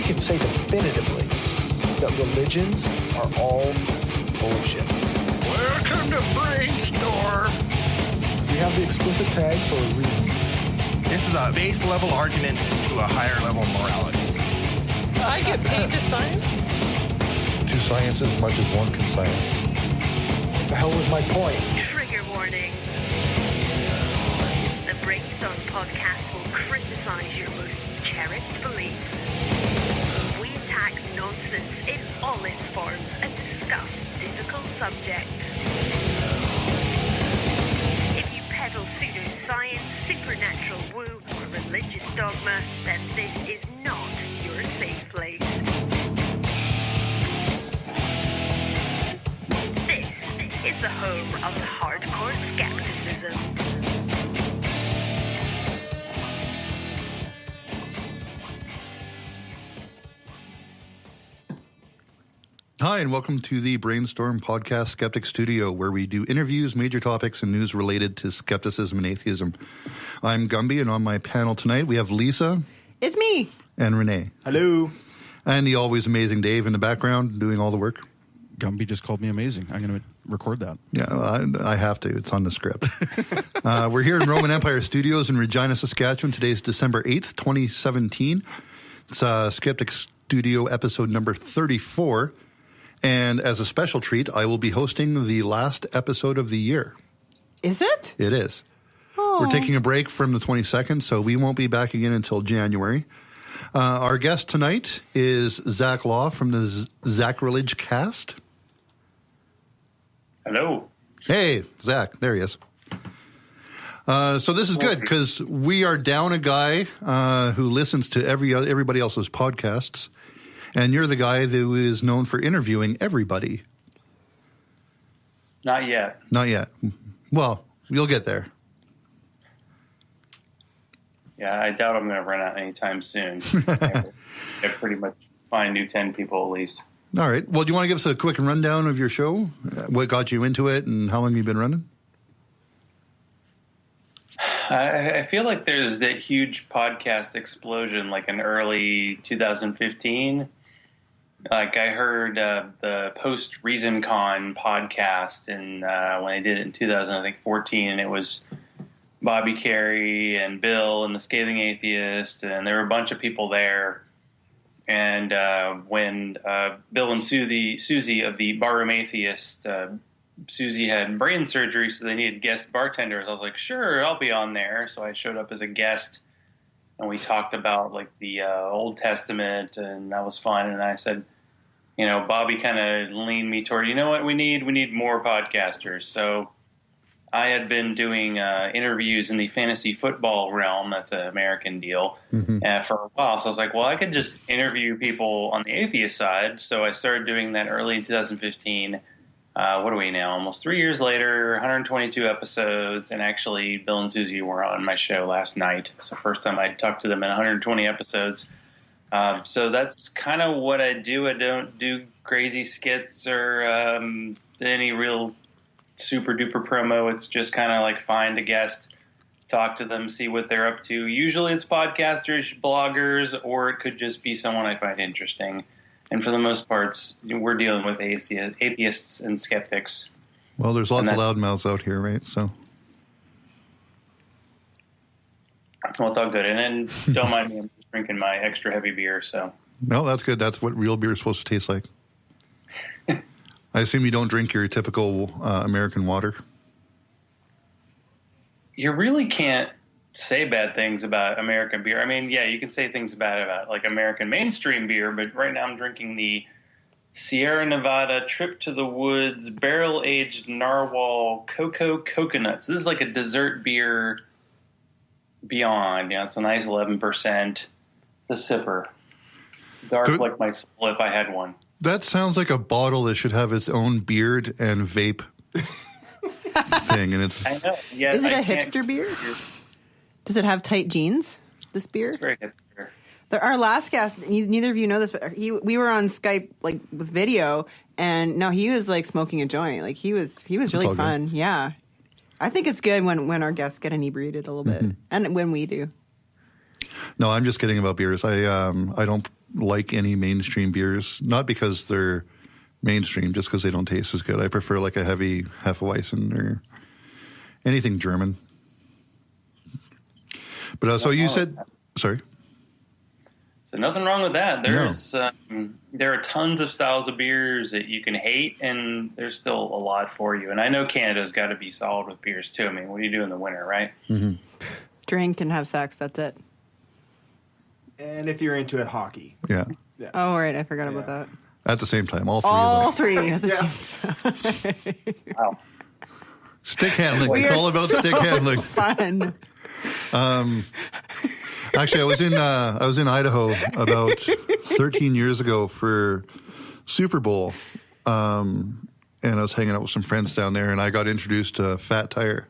can say definitively that religions are all bullshit. Welcome to Brainstorm. We have the explicit tag for a reason. This is a base level argument to a higher level morality. I get paid to science? To science as much as one can science. What the hell was my point? Trigger warning. The Brainstorm podcast will criticize your most cherished beliefs. We attack nonsense in all its forms and discuss difficult subjects. If you peddle pseudoscience, supernatural woo, or religious dogma, then this is not your safe place. This is the home of hardcore skepticism. Hi, and welcome to the Brainstorm Podcast Skeptic Studio, where we do interviews, major topics, and news related to skepticism and atheism. I'm Gumby, and on my panel tonight, we have Lisa. It's me. And Rene. Hello. And the always amazing Dave in the background doing all the work. Gumby just called me amazing. I'm going to record that. Yeah, I have to. It's on the script. We're here in Roman Empire Studios in Regina, Saskatchewan. Today's December 8th, 2017. It's Skeptic Studio episode number 34. And as a special treat, I will be hosting the last episode of the year. Is it? It is. Oh. We're taking a break from the 22nd, so we won't be back again until January. Our guest tonight is Zach Law from the Zachrilegecast. Hello. Hey, Zach. There he is. So this is good because we are down a guy who listens to everybody else's podcasts. And you're the guy who is known for interviewing everybody. Not yet. Not yet. Well, you'll get there. Yeah, I doubt I'm going to run out anytime soon. I pretty much find new 10 people at least. All right. Well, do you want to give us a quick rundown of your show? What got you into it and how long you've been running? I feel like there's that huge podcast explosion like in early 2015. Like I heard the post ReasonCon podcast, and when I did it in 2014, and it was Bobby Carey and Bill and the Scathing Atheist, and there were a bunch of people there. And when Bill and Susie of the Barroom Atheist, Susie had brain surgery, so they needed guest bartenders. I was like, sure, I'll be on there. So I showed up as a guest, and we talked about like the Old Testament, and that was fun. And I said, you know, Bobby kind of leaned me toward, you know what we need? We need more podcasters. So I had been doing interviews in the fantasy football realm. That's an American deal for a while. So I was like, well, I could just interview people on the atheist side. So I started doing that early in 2015. What are we now? Almost 3 years later, 122 episodes. And actually, Bill and Susie were on my show last night. So first time I talked to them in 120 episodes. So that's kind of what I do. I don't do crazy skits or any real super duper promo. It's just kind of like find a guest, talk to them, see what they're up to. Usually it's podcasters, bloggers, or it could just be someone I find interesting. And for the most part, we're dealing with atheists and skeptics. Well, there's lots of loudmouths out here, right? So, well, it's all good. And then don't mind me, I'm just drinking my extra heavy beer. So no, that's good. That's what real beer is supposed to taste like. I assume you don't drink your typical American water. You really can't say bad things about American beer. I mean, yeah, you can say things bad about like American mainstream beer, but right now I'm drinking the Sierra Nevada Trip to the Woods barrel-aged narwhal cocoa coconuts. This is like a dessert beer beyond. You know, it's a nice 11%. The sipper. Dark like my soul if I had one. That sounds like a bottle that should have its own beard and vape thing. And it's. I know. Yes, is it a hipster beer? Does it have tight jeans, this beer? It's very hipster. Our last guest, neither of you know this, but we were on Skype like with video, and no, he was like smoking a joint. Like he was really fun. Good. Yeah. I think it's good when our guests get inebriated a little bit, and when we do. No, I'm just kidding about beers. I don't like any mainstream beers, not because they're mainstream, just because they don't taste as good. I prefer like a heavy Hefeweizen or anything German. But so you said, sorry. So nothing wrong with that. There are tons of styles of beers that you can hate, and there's still a lot for you. And I know Canada's got to be solid with beers too. I mean, what do you do in the winter, right? Mm-hmm. Drink and have sex. That's it. And if you're into it, hockey. Yeah. Oh, right. I forgot about that. At the same time, all three. All of them. three. At the same time. Wow. Stick handling. We It's are all about so stick handling. Fun. Actually, I was in Idaho about 13 years ago for Super Bowl, and I was hanging out with some friends down there, and I got introduced to Fat Tire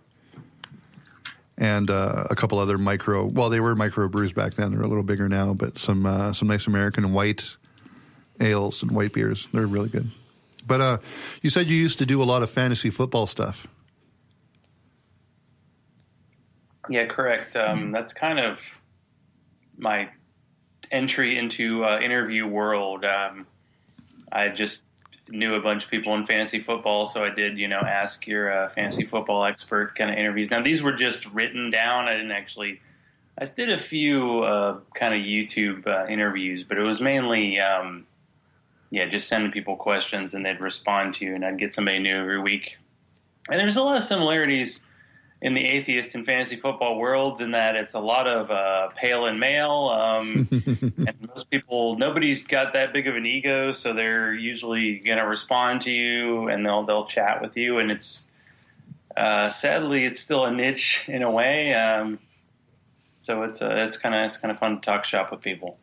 and a couple other they were micro brews back then. They're a little bigger now, but some nice American white ales and white beers. They're really good. But you said you used to do a lot of fantasy football stuff. Yeah, correct. That's kind of my entry into interview world. I just knew a bunch of people in fantasy football, so I did, ask your fantasy football expert kind of interviews. Now, these were just written down. I did a few kind of YouTube interviews, but it was mainly, just sending people questions and they'd respond to you, and I'd get somebody new every week. And there's a lot of similarities in the atheist and fantasy football worlds in that it's a lot of pale and male. And most people, nobody's got that big of an ego, so they're usually going to respond to you and they'll chat with you. And it's sadly, it's still a niche in a way. So it's kind of fun to talk shop with people.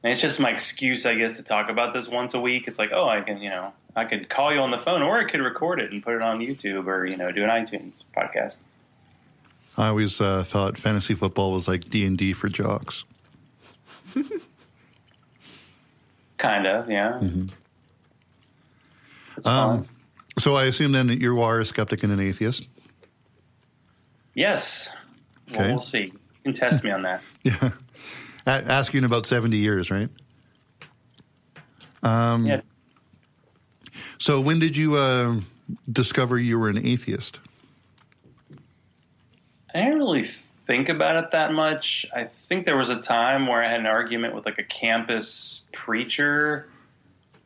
And it's just my excuse, I guess, to talk about this once a week. It's like, I could call you on the phone, or I could record it and put it on YouTube, or, do an iTunes podcast. I always thought fantasy football was like D&D for jocks. Kind of, yeah. Mm-hmm. It's fun. So I assume then that you are a skeptic and an atheist? Yes. Okay. Well, we'll see. You can test me on that. Yeah. Ask you in about 70 years, right? Yeah. So when did you discover you were an atheist? I didn't really think about it that much. I think there was a time where I had an argument with like a campus preacher,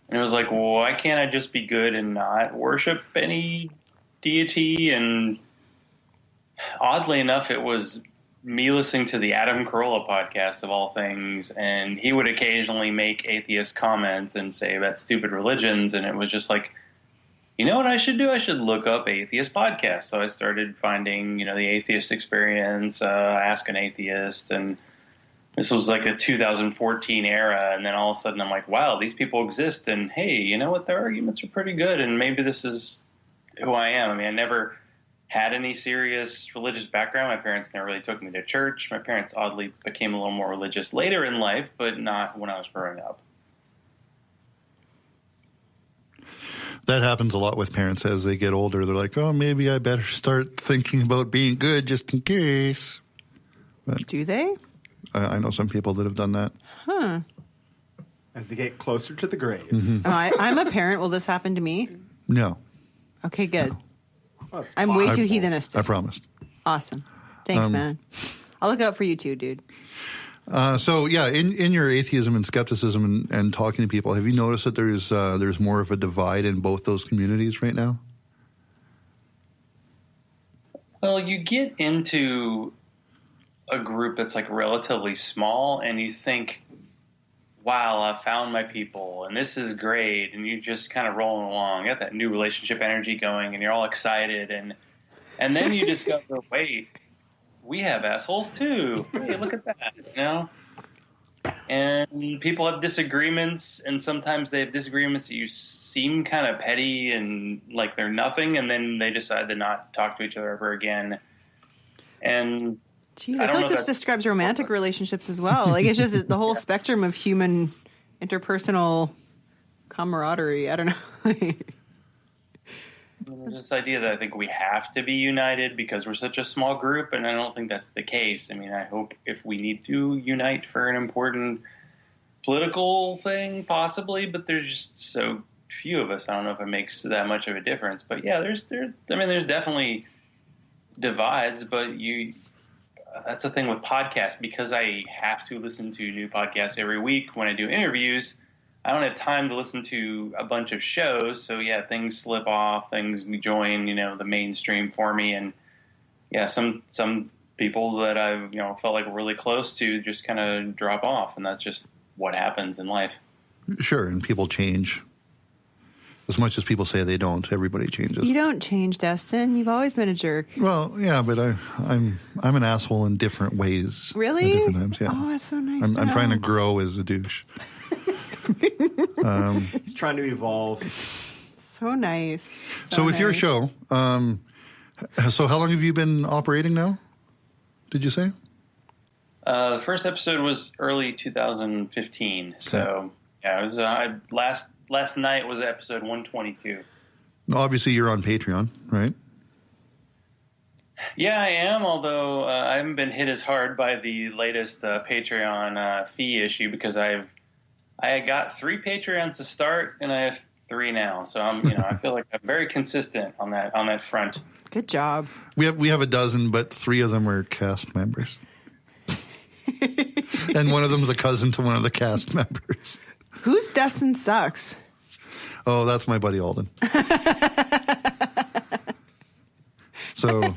and it was like, well, why can't I just be good and not worship any deity? And oddly enough, it was me listening to the Adam Carolla podcast of all things, and he would occasionally make atheist comments and say about stupid religions, and it was just like, you know what I should do? I should look up atheist podcasts. So I started finding, the Atheist Experience, Ask an Atheist, and this was like a 2014 era. And then all of a sudden I'm like, wow, these people exist. And hey, you know what? Their arguments are pretty good. And maybe this is who I am. I mean, I never had any serious religious background. My parents never really took me to church. My parents oddly became a little more religious later in life, but not when I was growing up. That happens a lot with parents as they get older. They're like, oh, maybe I better start thinking about being good just in case. But do they? I know some people that have done that. Huh. As they get closer to the grave. Mm-hmm. I'm a parent. Will this happen to me? No. Okay, good. No. Well, I'm way too heathenistic. I promised. Awesome. Thanks, man. I'll look out for you too, dude. So yeah, in your atheism and skepticism and talking to people, have you noticed that there's more of a divide in both those communities right now? Well, you get into a group that's like relatively small, and you think, wow, I found my people, and this is great, and you're just kind of rolling along. You got that new relationship energy going, and you're all excited, and then you discover, wait, we have assholes too. Hey, look at that, And people have disagreements, and sometimes they have disagreements that you seem kind of petty and like they're nothing, and then they decide to not talk to each other ever again. And jeez, I feel like this describes romantic relationships as well. Like it's just the whole spectrum of human interpersonal camaraderie. I don't know. There's this idea that I think we have to be united because we're such a small group, and I don't think that's the case. I mean, I hope if we need to unite for an important political thing, possibly, but there's just so few of us. I don't know if it makes that much of a difference. But yeah, there's definitely divides, but that's the thing with podcasts, because I have to listen to new podcasts every week when I do interviews. I don't have time to listen to a bunch of shows, so yeah, things slip off, things join, the mainstream for me, and yeah, some people that I've felt like really close to just kind of drop off, and that's just what happens in life. Sure, and people change. As much as people say they don't, everybody changes. You don't change, Destin. You've always been a jerk. Well, yeah, but I'm an asshole in different ways. Really? At different times, yeah. Oh, that's so nice. I'm trying to grow as a douche. He's trying to evolve. So nice. So with your show, so how long have you been operating now? Did you say? The first episode was early 2015. So yeah, it was last night was episode 122. Obviously, you're on Patreon, right? Yeah, I am, although I haven't been hit as hard by the latest Patreon fee issue, because I got 3 Patreons to start, and I have 3 now. So I feel like I'm very consistent on that front. Good job. We have a dozen, but 3 of them are cast members. And one of them is a cousin to one of the cast members. Who's Destin Sucks? Oh, that's my buddy Alden. So,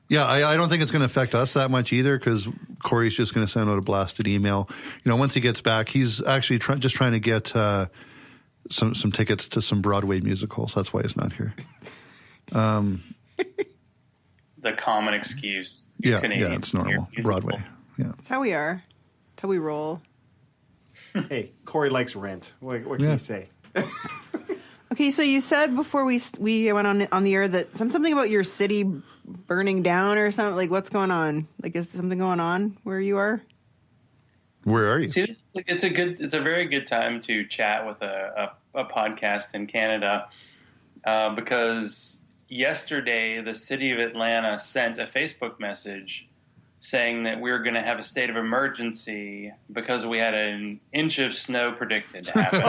yeah, I don't think it's going to affect us that much either, because Corey's just going to send out a blasted email. Once he gets back, he's actually just trying to get some tickets to some Broadway musicals. That's why he's not here. The common excuse. Yeah, it's normal. Broadway. Yeah, that's how we are. That's how we roll. Hey, Corey likes Rent. What can you say? Okay, so you said before we went on the air that something about your city burning down or something. Like, what's going on? Like, is something going on where you are? Where are you? See, it's a very good time to chat with a podcast in Canada, because yesterday the city of Atlanta sent a Facebook message saying that we were going to have a state of emergency because we had an inch of snow predicted to happen.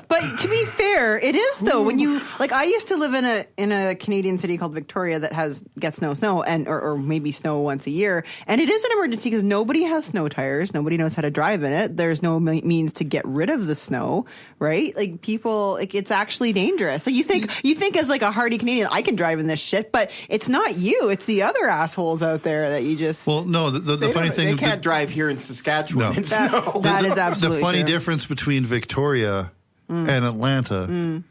But to be fair, it is though. When you I used to live in a Canadian city called Victoria that gets no snow and or maybe snow once a year, and it is an emergency because nobody has snow tires, nobody knows how to drive in it. There's no means to get rid of the snow, right? Like people, it's actually dangerous. So you think as a hardy Canadian, I can drive in this shit, but it's not you. It's the other assholes out there that you just... Well, no, the funny thing... They can't drive here in Saskatchewan. No. In snow. That is absolutely The funny true. difference between Victoria and Atlanta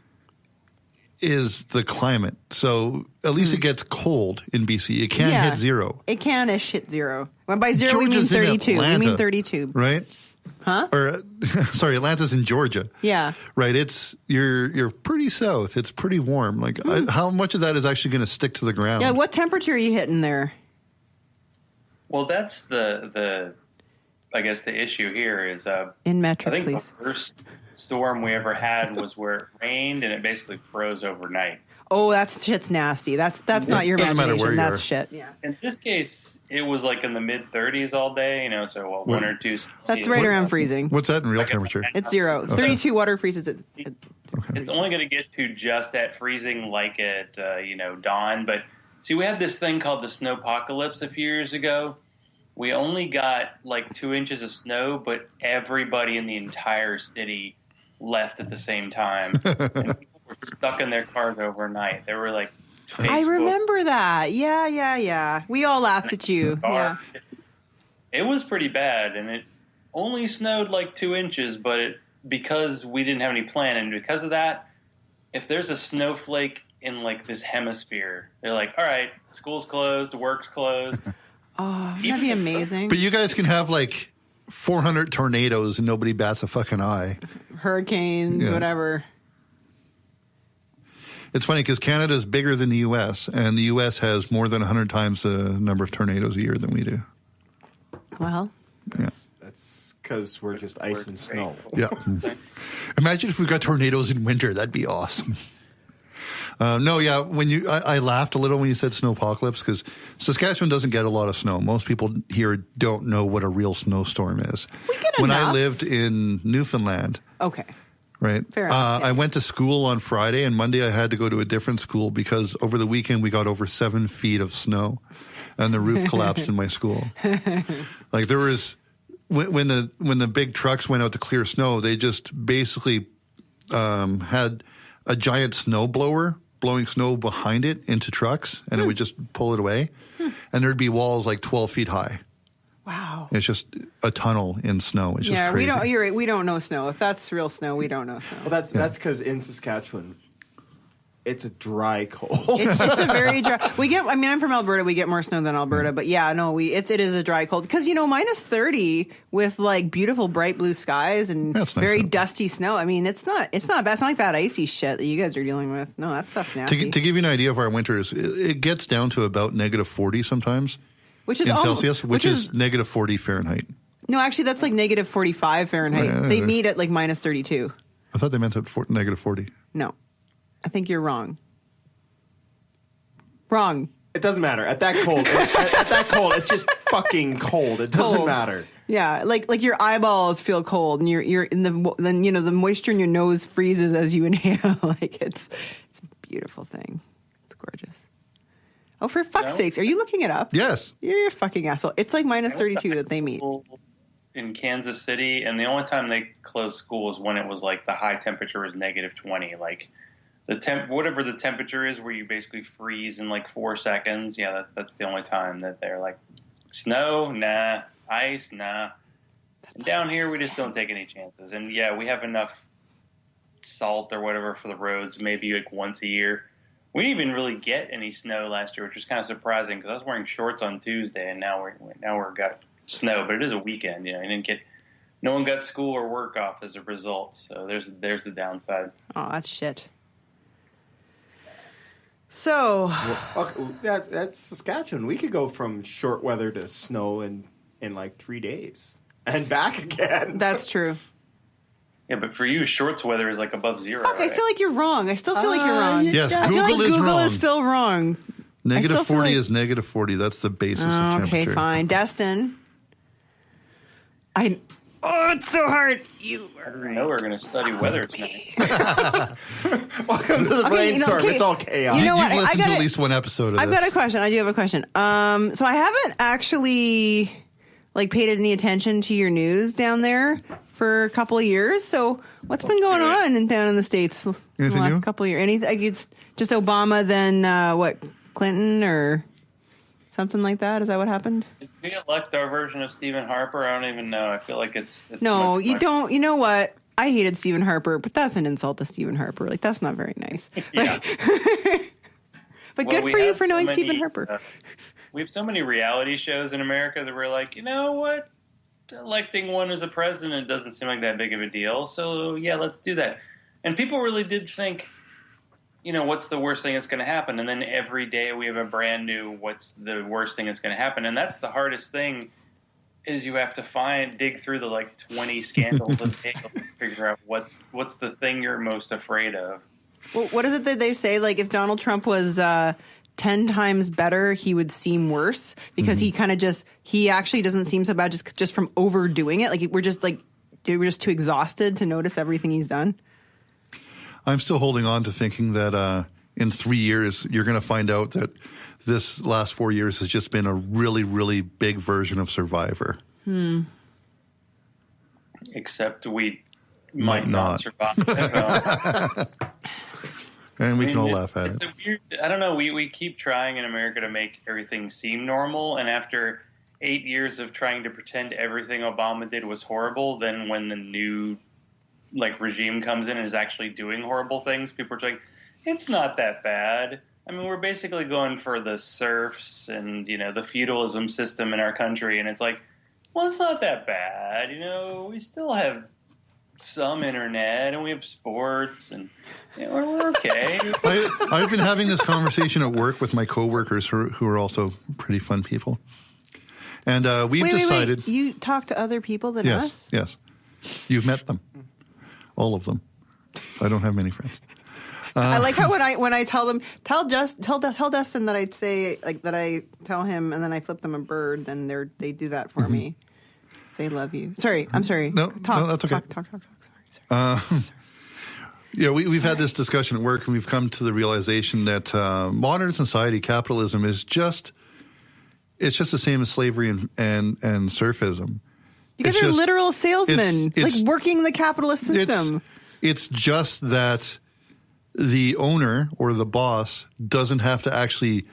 is the climate. So at least it gets cold in BC. It can't hit 0. It can-ish hit 0. Well, by 0, Georgia's we mean in 32. We Atlanta, mean 32. Right? Huh? Or sorry, Atlanta's in Georgia. Yeah. Right. You're pretty south. It's pretty warm. How much of that is actually going to stick to the ground? Yeah. What temperature are you hitting there? Well, that's the I guess the issue here is in Metro, I think please. the first storm we ever had was where it rained and it basically froze overnight. Oh, that shit's nasty. That's not your Doesn't matter imagination. where you That's are. shit. Yeah. In this case, it was in the mid-30s all day, so 1 or 2. That's right around freezing. What's that in real temperature? It's 0. 32 water freezes at It's only going to get to just at freezing at dawn. But see, we had this thing called the snowpocalypse a few years ago. We only got 2 inches of snow, but everybody in the entire city left at the same time. And people were stuck in their cars overnight. They were Facebook. I remember that. Yeah. We all laughed at you. Yeah. It was pretty bad, and it only snowed 2 inches, but because we didn't have any plan, and because of that, if there's a snowflake in this hemisphere, they're all right, school's closed, work's closed. Oh, that'd be amazing. But you guys can have 400 tornadoes and nobody bats a fucking eye. Hurricanes, whatever. It's funny because Canada is bigger than the U.S., and the U.S. has more than 100 times the number of tornadoes a year than we do. Well, that's because we're just ice and snow. Yeah. Imagine if we got tornadoes in winter. That'd be awesome. No, yeah. I laughed a little when you said snowpocalypse because Saskatchewan doesn't get a lot of snow. Most people here don't know what a real snowstorm is. We get when enough. I lived in Newfoundland, Okay. right? Fair enough, yeah. I went to school on Friday, and Monday I had to go to a different school because over the weekend we got over 7 feet of snow, and the roof collapsed in my school. Like there was when the big trucks went out to clear snow, they just basically had a giant snow blower blowing snow behind it into trucks, and it would just pull it away, and there'd be walls like 12 feet high. Wow. It's just a tunnel in snow. It's just crazy. we don't. You're right. We don't know snow. If that's real snow, we don't know snow. Well, that's because in Saskatchewan, it's a dry cold. It's a very dry. I'm from Alberta. We get more snow than Alberta, but yeah, no, it is a dry cold because minus 30 with like beautiful bright blue skies and That's nice very though. dusty snow. I mean, it's not bad. It's not like that icy shit that you guys are dealing with. No, that stuff's nasty. To give you an idea of our winters, it gets down to about negative 40 sometimes which is in almost, Celsius, which is negative 40 Fahrenheit. No, actually, that's like negative 45 Fahrenheit. They meet at like minus 32. I thought they meant at negative 40. No, I think you're wrong. Wrong. It doesn't matter. At that cold, it's just fucking cold. It doesn't Cold. matter. Yeah, like your eyeballs feel cold, and you're in the moisture in your nose freezes as you inhale. Like it's a beautiful thing. It's gorgeous. Oh, for fuck's sakes, are you looking it up? Yes. You're a fucking asshole. It's like minus 32 that they meet. In Kansas City, and the only time they closed school is when it was like the high temperature was negative 20. Like whatever the temperature is, where you basically freeze in like 4 seconds. Yeah, that's the only time that they're like, snow, nah, ice, nah. And down here, we just don't take any chances. And yeah, we have enough salt or whatever for the roads, maybe like once a year. We didn't even really get any snow last year, which was kind of surprising because I was wearing shorts on Tuesday, and now we're got snow. But it is a weekend, no one got school or work off as a result. So there's the downside. Oh, that's shit. So That's Saskatchewan. We could go from short weather to snow in like 3 days and back again. that's true. Yeah, but for you, shorts weather is like above zero. Fuck, right? I feel like you're wrong. I still feel like you're wrong. Yes, I feel like Google is Google wrong. is still wrong. Negative I still feel 40 like- is negative 40. That's the basis of temperature. Okay, fine. Destin. Oh, it's so hard. You I didn't know we were going to study weather tonight. Welcome to the brainstorm. okay. It's all chaos. You know what? You've listened to gotta- at least one episode of I've this. got a question. I do have a question. So I haven't actually paid any attention to your news down there for a couple of years. So what's been going on down in the States in the Anything last new? couple of years? Anything? It's just Obama, then what? Clinton or something like that? Is that what happened? Did we elect our version of Stephen Harper? I don't even know. I feel like it's No, much you more- don't. You know what? I hated Stephen Harper, but that's an insult to Stephen Harper. Like, that's not very nice. Yeah. But Well, good we for you have for so knowing many, Stephen Harper. We have so many reality shows in America that we're like, you know what? Electing one as a president doesn't seem like that big of a deal. So, yeah, let's do that. And people really did think, what's the worst thing that's going to happen? And then every day we have a brand new what's the worst thing that's going to happen. And that's the hardest thing is you have to dig through the 20 scandals a day to figure out what's the thing you're most afraid of. Well, what is it that they say? Like, if Donald Trump was 10 times better, he would seem worse because he actually doesn't seem so bad just from overdoing it. Like, we're just too exhausted to notice everything he's done. I'm still holding on to thinking that in 3 years, you're going to find out that this last 4 years has just been a really, really big version of Survivor. Except we Might not. survive. And we can all laugh at it. It's a weird, I don't know. We keep trying in America to make everything seem normal, and after 8 years of trying to pretend everything Obama did was horrible, then when the new regime comes in and is actually doing horrible things, people are like, "It's not that bad." I mean, we're basically going for the serfs and the feudalism system in our country, and it's like, well, it's not that bad. We still have some internet and we have sports and we're okay. I've been having this conversation at work with my coworkers who are also pretty fun people. And we've decided... Wait. You talk to other people than us? Yes. You've met them. All of them. I don't have many friends. I like how when I tell them tell Destin that I'd say like that I tell him and then I flip them a bird, then they do that for me. They love you. Sorry, I'm sorry. No, that's okay. Talk. Sorry. Yeah, we've had this discussion at work, and we've come to the realization that modern society, capitalism, is just the same as slavery and surfism. You guys are literal salesmen, like working the capitalist system. It's just that the owner or the boss doesn't have to actually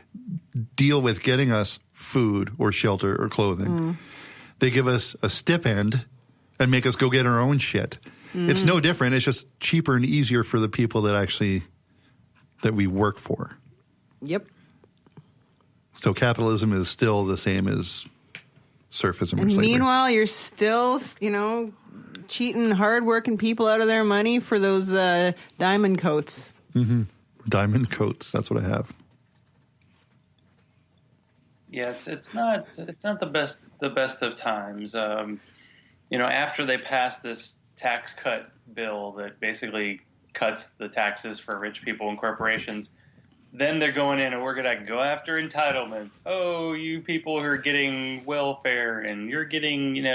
deal with getting us food or shelter or clothing. They give us a stipend and make us go get our own shit. It's no different. It's just cheaper and easier for the people that we work for. Yep. So capitalism is still the same as surfism or slavery. Meanwhile, you're still, cheating hard-working people out of their money for those diamond coats. Mm-hmm. Diamond coats. That's what I have. Yeah, it's not the best of times. After they passed this tax cut bill that basically cuts the taxes for rich people and corporations, then they're going in and we're going to go after entitlements. Oh, you people who are getting welfare and you're getting,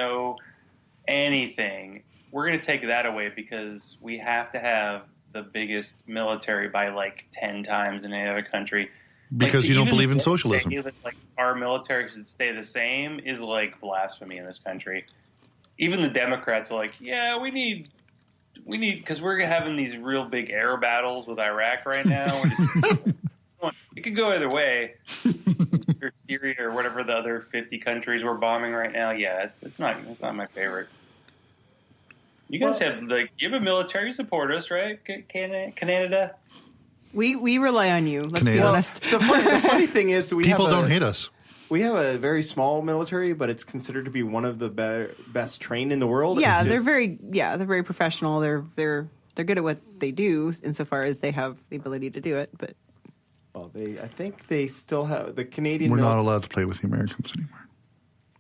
anything. We're going to take that away because we have to have the biggest military by like 10 times in any other country. Because you don't believe in socialism. That, our military should stay the same is like blasphemy in this country. Even the Democrats are like, yeah, we need, because we're having these real big air battles with Iraq right now. It could go either way. Or Syria or whatever the other 50 countries we're bombing right now. Yeah, it's not my favorite. You guys you have a military, you support us, right? Canada? We rely on you. Let's be Canada. honest. The funny thing is, people don't hate us. We have a very small military, but it's considered to be one of the best trained in the world. Yeah, they're very professional. They're good at what they do insofar as they have the ability to do it. But I think they still have the Canadian. We're not allowed to play with the Americans anymore.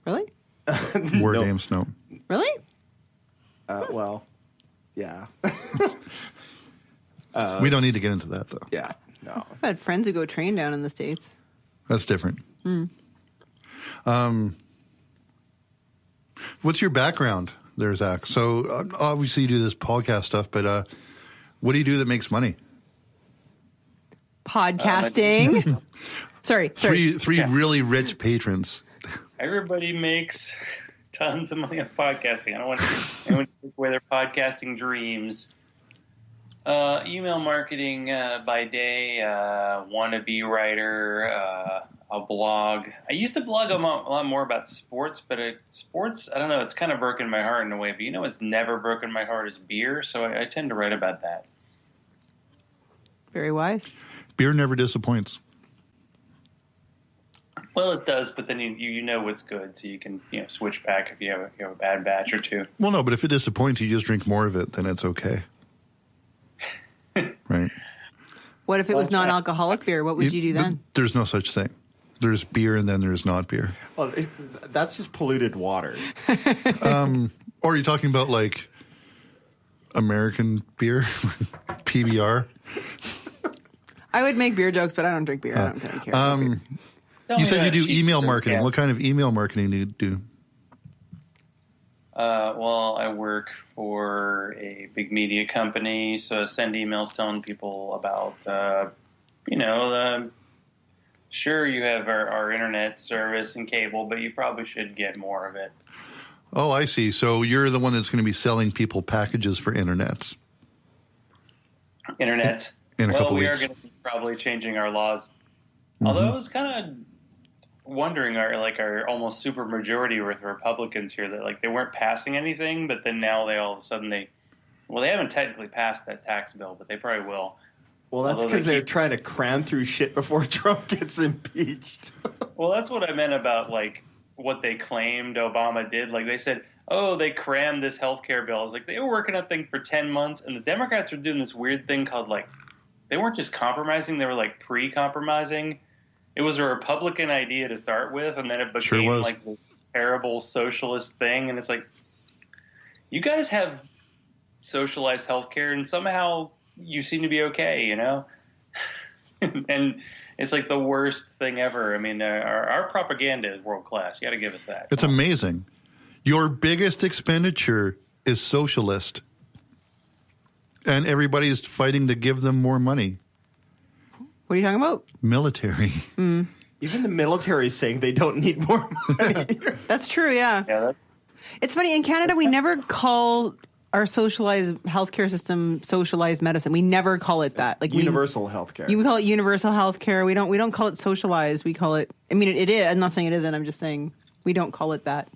Really? War games, no. Really? Well, yeah. We don't need to get into that, though. Yeah, no. I've had friends who go train down in the States. That's different. What's your background there, Zach? So obviously you do this podcast stuff, but what do you do that makes money? Podcasting. Sorry. Three really rich patrons. Everybody makes tons of money on podcasting. I don't want anyone to take away their podcasting dreams. Email marketing by day, wannabe writer, a blog. I used to blog a lot more about sports, but sports, I don't know, it's kind of broken my heart in a way. But what's never broken my heart is beer, so I tend to write about that. Very wise. Beer never disappoints. Well, it does, but then you know what's good, so you can switch back if you have a bad batch or two. Well, no, but if it disappoints, you just drink more of it, then it's okay. Right. What if it was non-alcoholic beer? What would you do then? There's no such thing. There's beer and then there's not beer. Well, that's just polluted water. Or are you talking about like American beer? PBR? I would make beer jokes, but I don't drink beer. I don't really care about beer. You said you do email marketing. What kind of email marketing do you do? Well, I work for a big media company, so I send emails telling people about, sure, you have our internet service and cable, but you probably should get more of it. Oh, I see. So you're the one that's going to be selling people packages for internets. Internets. In a couple we weeks. are going to be probably changing our laws. Although I was kind of wondering, our almost super majority with Republicans here that they weren't passing anything, but then now they all of a sudden they haven't technically passed that tax bill, but they probably will. Well, that's because they're trying to cram through shit before Trump gets impeached. Well, that's what I meant about what they claimed Obama did. They said, oh, they crammed this healthcare bill. I was they were working on that thing for 10 months, and the Democrats were doing this weird thing called they weren't just compromising; they were pre-compromising. It was a Republican idea to start with, and then it became this terrible socialist thing. And it's you guys have socialized healthcare, and somehow you seem to be okay, you know? And it's like the worst thing ever. I mean, our propaganda is world class. You got to give us that. It's amazing. Your biggest expenditure is socialist. And everybody's fighting to give them more money. What are you talking about? Military. Even the military is saying they don't need more money. That's true, yeah. It's funny, in Canada, we never call our socialized healthcare system socialized medicine. We never call it that. Like universal healthcare. You call it universal healthcare. We don't call it socialized. We call it, I mean, it is. I'm not saying it isn't. I'm just saying we don't call it that.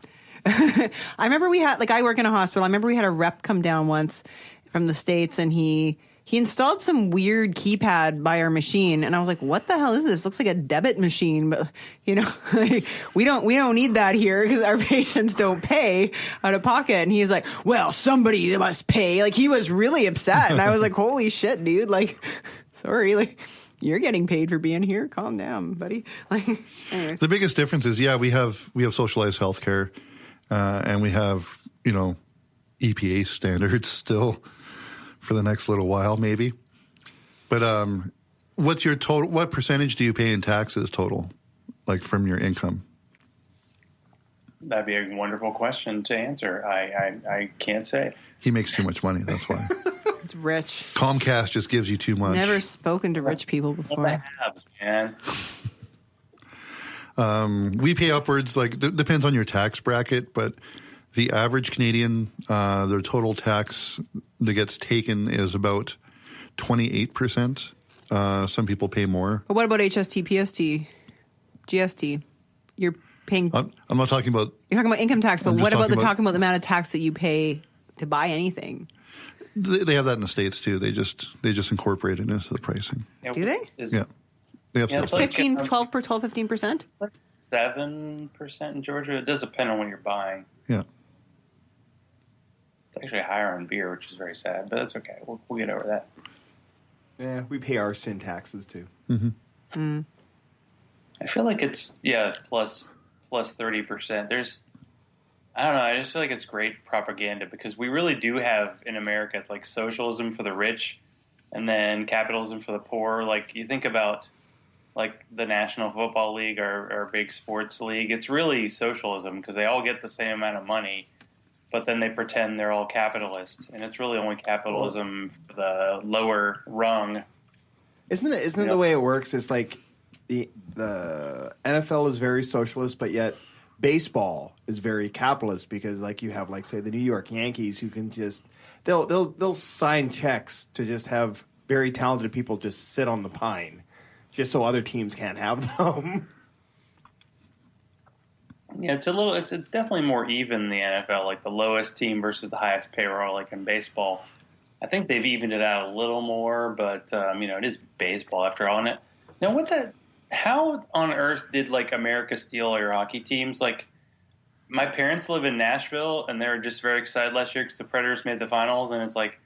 I remember we had, like, I work in a hospital. I remember we had a rep come down once from the States, and he installed some weird keypad by our machine, and I was like, "What the hell is this? Looks like a debit machine." But like, we don't need that here because our patients don't pay out of pocket. And he's like, "Well, somebody must pay." Like, he was really upset, and I was like, "Holy shit, dude! Like, sorry, like." You're getting paid for being here. Calm down, buddy. Like, anyways. The biggest difference is, we have socialized healthcare, and we have EPA standards still for the next little while, maybe. But what's your total? What percentage do you pay in taxes total, like from your income? That'd be a wonderful question to answer. I can't say. He makes too much money. That's why. He's rich. Comcast just gives you too much. Never spoken to rich people before. Abs, man. We pay upwards, like, depends on your tax bracket, but the average Canadian, their total tax that gets taken is about 28%. Some people pay more. But what about HST, PST, GST? You're paying. I'm not talking about. You're talking about income tax, but what about talking about the amount of tax that you pay to buy anything? They have that in the States too. They just incorporate it into the pricing. Yeah, do they? Yeah. They have it's like 15%? 15%? Like 7% in Georgia. It does depend on what you're buying. Yeah. It's actually higher on beer, which is very sad, but that's okay. We'll get over that. Yeah, we pay our sin taxes too. Mm-hmm. I feel like it's plus 30%. I don't know. I just feel like it's great propaganda because we really do have in America. It's like socialism for the rich, and then capitalism for the poor. Like, you think about like the National Football League, our big sports league. It's really socialism because they all get the same amount of money, but then they pretend they're all capitalists, and it's really only capitalism for the lower rung. Isn't it the way it works? It's like the NFL is very socialist, but yet baseball is very capitalist because, like, you have, like, say, the New York Yankees who can just they'll sign checks to just have very talented people just sit on the pine, just so other teams can't have them. Yeah, it's definitely more even in the NFL, like the lowest team versus the highest payroll, like in baseball. I think they've evened it out a little more, but it is baseball after all. How on earth did, like, America steal all your hockey teams? Like, my parents live in Nashville, and they were just very excited last year because the Predators made the finals, and it's like,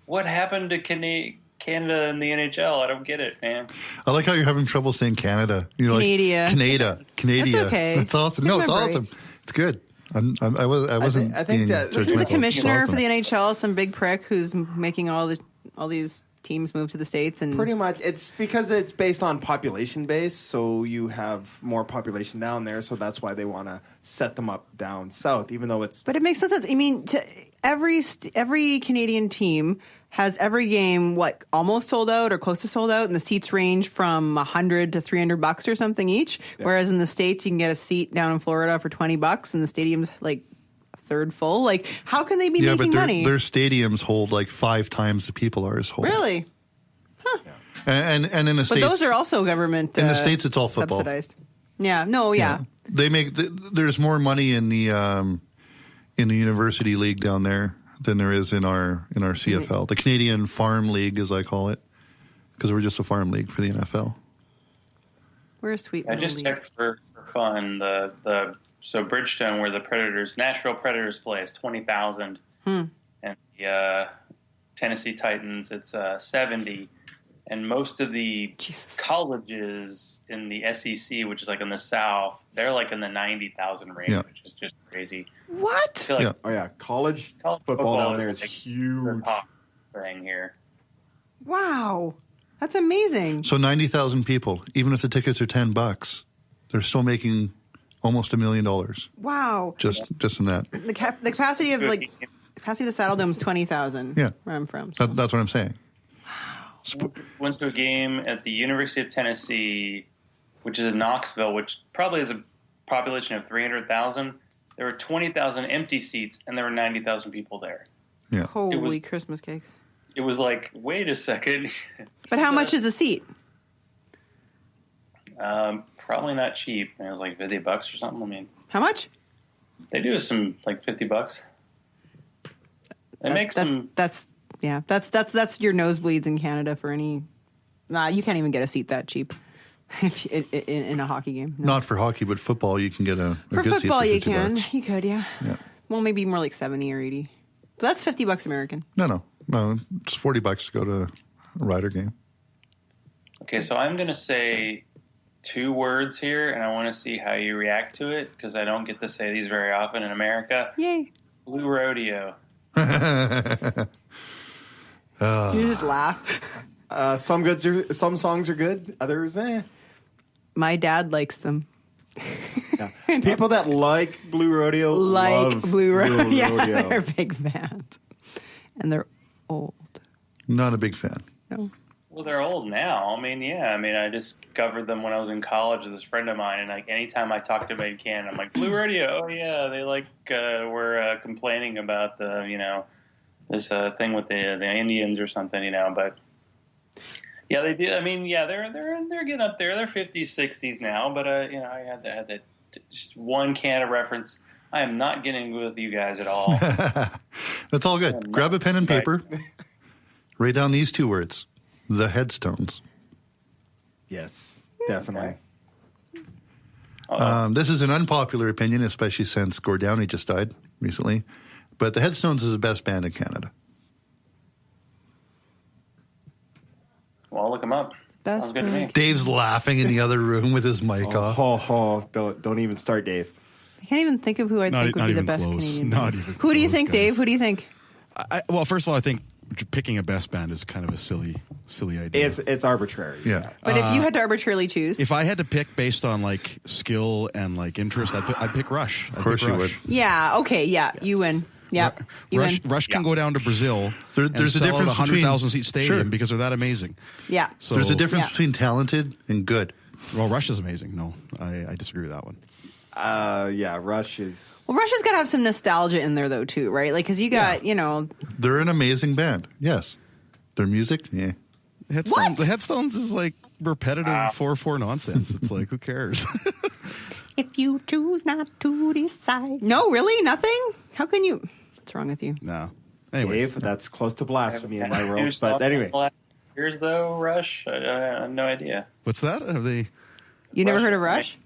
what happened to Canada and the NHL? I don't get it, man. I like how you're having trouble saying Canada. You're Canada. Like, Canada. That's okay. It's awesome. No, it's awesome. It's good. I wasn't. I think that Isn't the commissioner awesome. for the NHL some big prick who's making all these teams move to the States? And pretty much, it's because it's based on population base, so you have more population down there, so that's why they want to set them up down south, even though it's. But it makes no sense. I mean, every Canadian team has every game almost sold out or close to sold out, and the seats range from $100 to $300 or something each. Yeah. Whereas in the States, you can get a seat down in Florida for $20, and the stadium's like third full. Like, how can they be making money? Their stadiums hold like 5 times the people ours hold. Really? Huh. Yeah. And in the States, but those are also government. In the States, it's all football. Subsidized. Yeah. No. Yeah. They make there's more money in the University League down there than there is in our CFL, the Canadian Farm League, as I call it, because we're just a farm league for the NFL. We're a sweet. I just checked for fun so Bridgestone, where the Nashville Predators play, is 20,000, and the Tennessee Titans, it's 70, and most of the colleges in the SEC, which is like in the South, they're like in the 90,000 range, which is just crazy. What? College football down there is huge. The top thing here. Wow. That's amazing. So 90,000 people, even if the tickets are $10, they're still making almost $1 million. Wow. Just in that. The capacity of capacity of the Saddle Dome is 20,000. Yeah. Where I'm from. That's what I'm saying. Went to a game at the University of Tennessee, which is in Knoxville, which probably has a population of 300,000. There were 20,000 empty seats, and there were 90,000 people there. Yeah. Holy Christmas cakes. It was like, wait a second. But how much is a seat? Probably not cheap. It was like $50 or something. I mean, how much? They do some like $50. That's your nosebleeds in Canada for any. Nah, you can't even get a seat that cheap in a hockey game. No. Not for hockey, but football. You can get a good seat football. for You $50. can. You could, yeah. Well, maybe more like 70 or 80. But that's $50 American. No. It's $40 to go to a Rider game. Okay, so I'm going to say 2 words here, and I want to see how you react to it, because I don't get to say these very often in America. Yay. Blue Rodeo. You just laugh. Some songs are good, others, My dad likes them. Yeah. People that like Blue Rodeo love Blue Rodeo. Yeah, Rodeo. they're big fans. And they're old. Not a big fan. No. Well, they're old now. I discovered them when I was in college with this friend of mine, and like anytime I talk to them in Canada, I'm like, Blue Rodeo, oh yeah, they were complaining about the, this thing with the Indians or something, but yeah, they do. They're getting up there. They're 50s, 60s now, but I had that just one Canada reference. I am not getting with you guys at all. That's all good. Grab a pen and paper. Write down these 2 words. The Headstones. Yes, definitely. This is an unpopular opinion, especially since Gordownie just died recently. But the Headstones is the best band in Canada. Well, I'll look them up. Best Sounds good to me. Dave's laughing in the other room with his mic off. Don't even start, Dave. I can't even think of who I think would be the best close. Canadian Not band. even Who do you close, think, guys. Dave? Who do you think? Well, first of all, I think picking a best band is kind of a silly idea. It's arbitrary. Yeah. But if you had to arbitrarily choose. If I had to pick based on like skill and like interest, I'd pick Rush. Of course you would. Yeah, okay, yeah, Yes. you win. Yeah, Rush can go down to Brazil and there's a sell difference out a 100,000 seat between- stadium Sure. because they're that amazing. Yeah. So There's a difference Yeah. between talented and good. Well, Rush is amazing. No, I disagree with that one. Rush is. Well, Russia's got to have some nostalgia in there, though, too, right? Like, because you got, They're an amazing band. Yes. Their music, yeah. What? The Headstones is like repetitive 4/4 nonsense. It's like, who cares? if you choose not to decide. No, really? Nothing? How can you? What's wrong with you? No. Anyways, Dave, that's close to blasphemy in my New world. song But anyway. from the last years though, Rush. I have no idea. what's that? Have they? You never Rush- heard of Rush?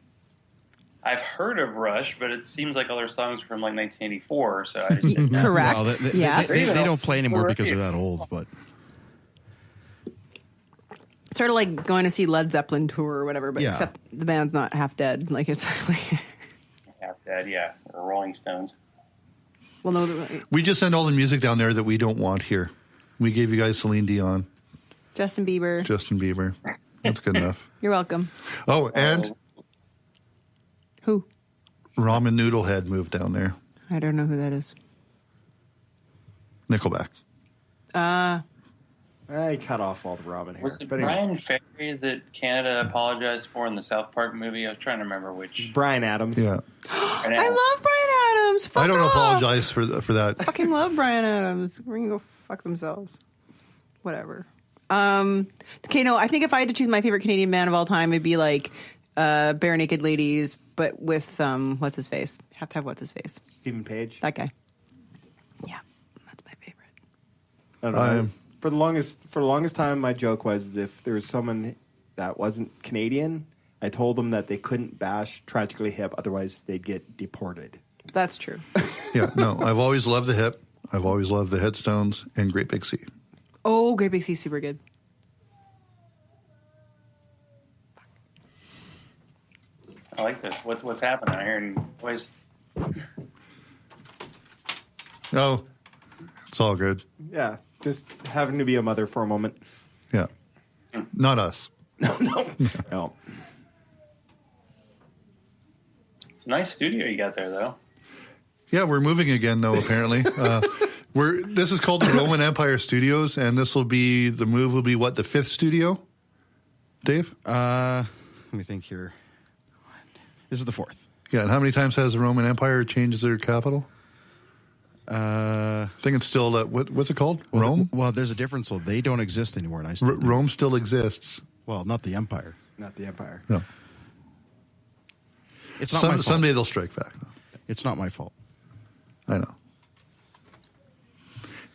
I've heard of Rush, but it seems like all their songs are from like 1984. So I just didn't know. Correct. Well, Yes. they don't play anymore because they're that old. But It's sort of like going to see Led Zeppelin tour or whatever, but Yeah. except the band's not half dead. Like, it's like. Half Dead, yeah, or Rolling Stones. Well, no, We just send all the music down there that we don't want here. We gave you guys Celine Dion, Justin Bieber. Justin Bieber. That's good enough. You're welcome. Oh, and Who? Ramen Noodle Head moved down there. I don't know who that is. Nickelback. I cut off all the Robin here. Was it But anyway. Brian Ferry that Canada apologized for in the South Park movie? I was trying to remember which. Brian Adams. Yeah. I love Brian Adams. Fuck I don't off. apologize for that. Fucking love Brian Adams. We're gonna go fuck themselves. Whatever. Okay, no, I think if I had to choose my favorite Canadian band of all time, it'd be like Bare Naked Ladies, but with what's his face? Have to have what's his face? Stephen Page. That guy. Yeah, that's my favorite. I don't know. For the longest time, my joke was if there was someone that wasn't Canadian, I told them that they couldn't bash Tragically Hip, otherwise they'd get deported. That's true. Yeah, no, I've always loved the Hip. I've always loved the Headstones and Great Big Sea. Oh, Great Big Sea's super good. I like this. What's happening? I'm hearing noise. Oh, it's all good. Yeah, just having to be a mother for a moment. Yeah. Not us. No. It's a nice studio you got there, though. Yeah, we're moving again, though, apparently. This is called the Roman Empire Studios, and the move will be what, the 5th studio? Dave? Let me think here. This is the 4th. Yeah, and how many times has the Roman Empire changed their capital? I think it's still, what's it called? Rome? Well, there's a difference. So they don't exist anymore. And Rome still exists. Well, not the empire. Not the empire. No. It's not my fault. Someday they'll strike back. It's not my fault. I know.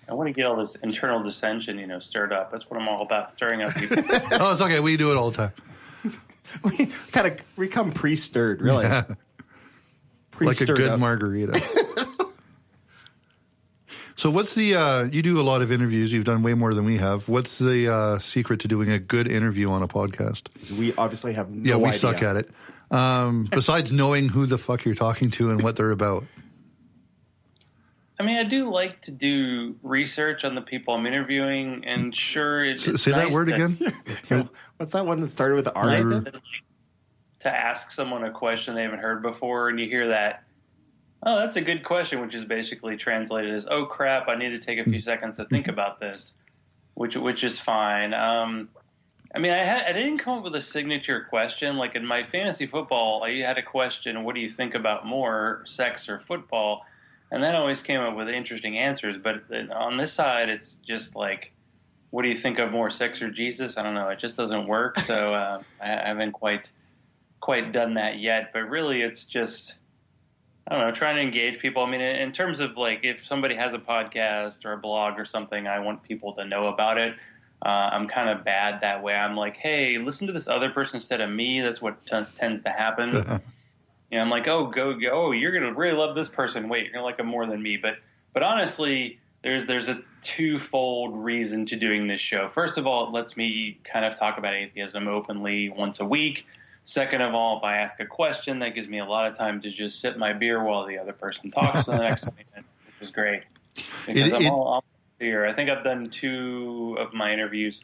I want to get all this internal dissension, stirred up. That's what I'm all about, stirring up people. Oh, it's okay. We do it all the time. We come pre-stirred, really. Yeah. Like a good margarita. So what's the, you do a lot of interviews. You've done way more than we have. What's the secret to doing a good interview on a podcast? We obviously have no idea. Yeah, we suck at it. Besides knowing who the fuck you're talking to and what they're about. I mean, I do like to do research on the people I'm interviewing, and sure, it's Say nice that word again? What's that one that started with the R? Nice to ask someone a question they haven't heard before, and you hear that, oh, that's a good question, which is basically translated as, oh, crap, I need to take a few seconds to think about this, which is fine. I mean, I didn't come up with a signature question. Like in my fantasy football, I had a question, what do you think about more, sex or football? And that always came up with interesting answers. But on this side, it's just like, what do you think of more, sex or Jesus? I don't know. It just doesn't work. So I haven't quite done that yet. But really, it's just, I don't know, trying to engage people. I mean, in terms of like if somebody has a podcast or a blog or something, I want people to know about it. I'm kind of bad that way. I'm like, hey, listen to this other person instead of me. That's what tends to happen. I'm like, oh, go. You're going to really love this person. Wait, you're going to like them more than me. But honestly, there's a twofold reason to doing this show. First of all, it lets me kind of talk about atheism openly once a week. Second of all, if I ask a question, that gives me a lot of time to just sip my beer while the other person talks for the next 20 minutes, which is great. Because I'm all here. I think I've done 2 of my interviews.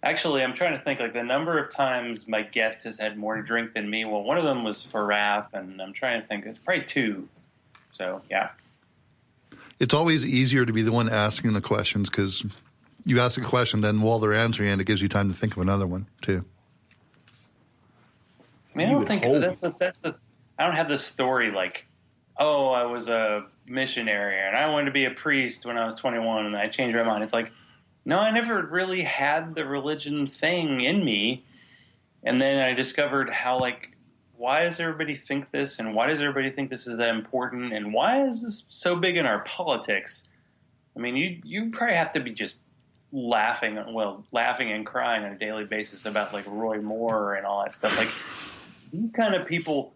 Actually, I'm trying to think, like, the number of times my guest has had more to drink than me. Well, one of them was for Raph, and I'm trying to think. It's probably 2. So, yeah. It's always easier to be the one asking the questions because you ask a question, then while they're answering it, it gives you time to think of another one, too. I mean, I don't think that's the I don't have this story like, oh, I was a missionary and I wanted to be a priest when I was 21 and I changed my mind. It's like, no, I never really had the religion thing in me. And then I discovered how, like, why does everybody think this? And why does everybody think this is that important? And why is this so big in our politics? I mean, you probably have to be just laughing and crying on a daily basis about, like, Roy Moore and all that stuff. Like, these kind of people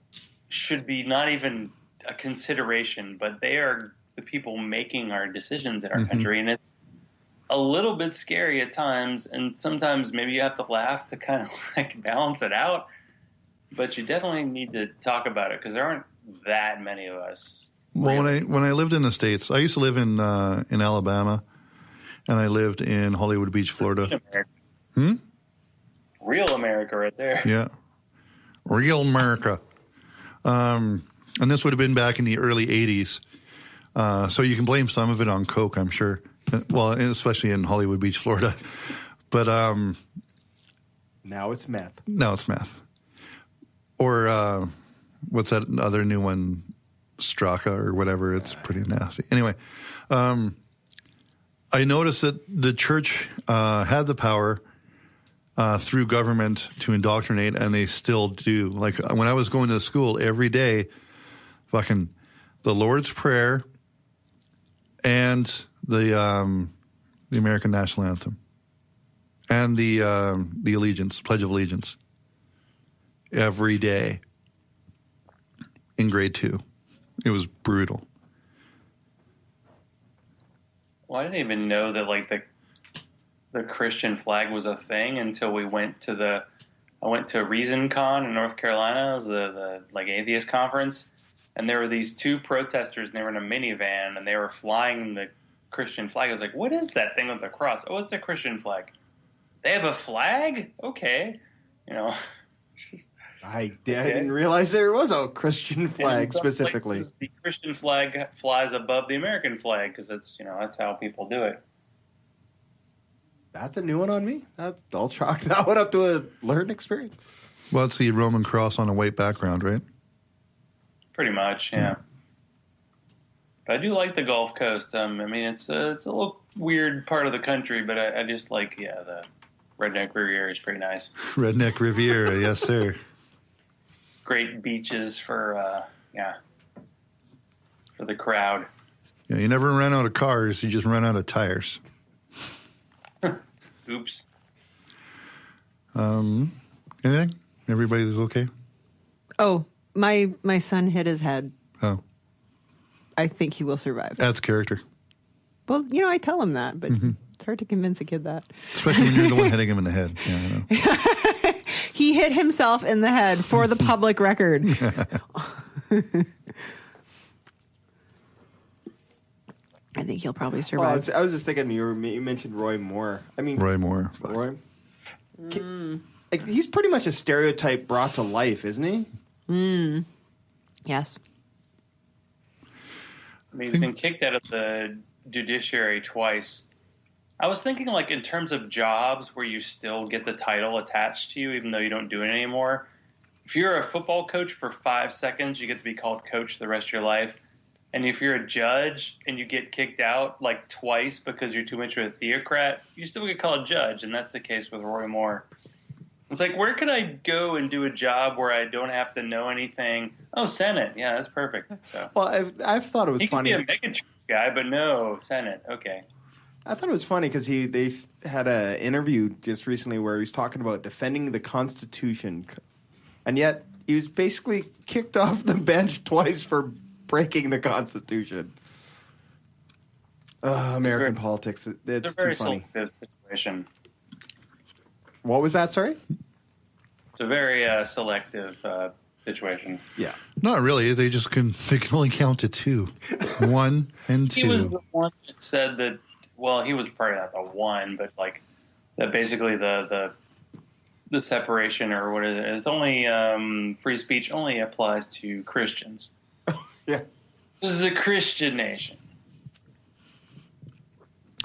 should be not even a consideration, but they are the people making our decisions in our country. And it's a little bit scary at times, and sometimes maybe you have to laugh to kind of like balance it out. But you definitely need to talk about it because there aren't that many of us. Well, when I lived in the States, I used to live in Alabama, and I lived in Hollywood Beach, Florida. Real America right there. Yeah. Real America. And this would have been back in the early 80s. So you can blame some of it on Coke, I'm sure. Well, especially in Hollywood Beach, Florida. But now it's meth. Now it's meth. Or what's that other new one? Straka or whatever. It's pretty nasty. Anyway, I noticed that the church had the power through government to indoctrinate, and they still do. Like when I was going to school every day, fucking the Lord's Prayer and the American National Anthem and the Allegiance, Pledge of Allegiance, every day in grade 2. It was brutal. Well, I didn't even know that like the Christian flag was a thing until I went to ReasonCon in North Carolina. It was the like atheist conference. And there were these 2 protesters, and they were in a minivan, and they were flying the Christian flag. I was like, what is that thing with the cross? Oh, it's a Christian flag. They have a flag? Okay. I didn't realize there was a Christian flag specifically. Places, the Christian flag flies above the American flag because that's how people do it. That's a new one on me. I'll chalk that one up to a learned experience. Well, it's the Roman cross on a white background, right? Pretty much, yeah. But I do like the Gulf Coast. It's a little weird part of the country, but I just like, the Redneck Riviera is pretty nice. Redneck Riviera, yes, sir. Great beaches for the crowd. Yeah, you never run out of cars, you just run out of tires. Oops. Anything? Everybody's okay? Oh, my son hit his head. Oh. I think he will survive. That's character. Well, I tell him that, but it's hard to convince a kid that. Especially when you're the one hitting him in the head. Yeah, I know. He hit himself in the head for the public record. I think he'll probably survive. I was just thinking you mentioned Roy Moore. Roy Moore. Roy. He's pretty much a stereotype brought to life, isn't he? Yes. He's been kicked out of the judiciary twice. I was thinking, in terms of jobs where you still get the title attached to you, even though you don't do it anymore. If you're a football coach for 5 seconds, you get to be called coach the rest of your life. And if you're a judge and you get kicked out twice because you're too much of a theocrat, you still get called judge. And that's the case with Roy Moore. It's where could I go and do a job where I don't have to know anything? Oh, Senate. Yeah, that's perfect. So, well, I've thought it was funny. He could be a Megatron guy, but no, Senate. Okay. I thought it was funny because they had an interview just recently where he was talking about defending the Constitution. And yet he was basically kicked off the bench twice for breaking the Constitution. American politics. It's too funny. It's a very selective situation. What was that, sorry? It's a very selective situation. Yeah. Not really. They can only count to 2. 1 and 2. He was the one that said that, well, he was probably not the one, but that basically the separation or what is it? It's only free speech only applies to Christians. Yeah. This is a Christian nation.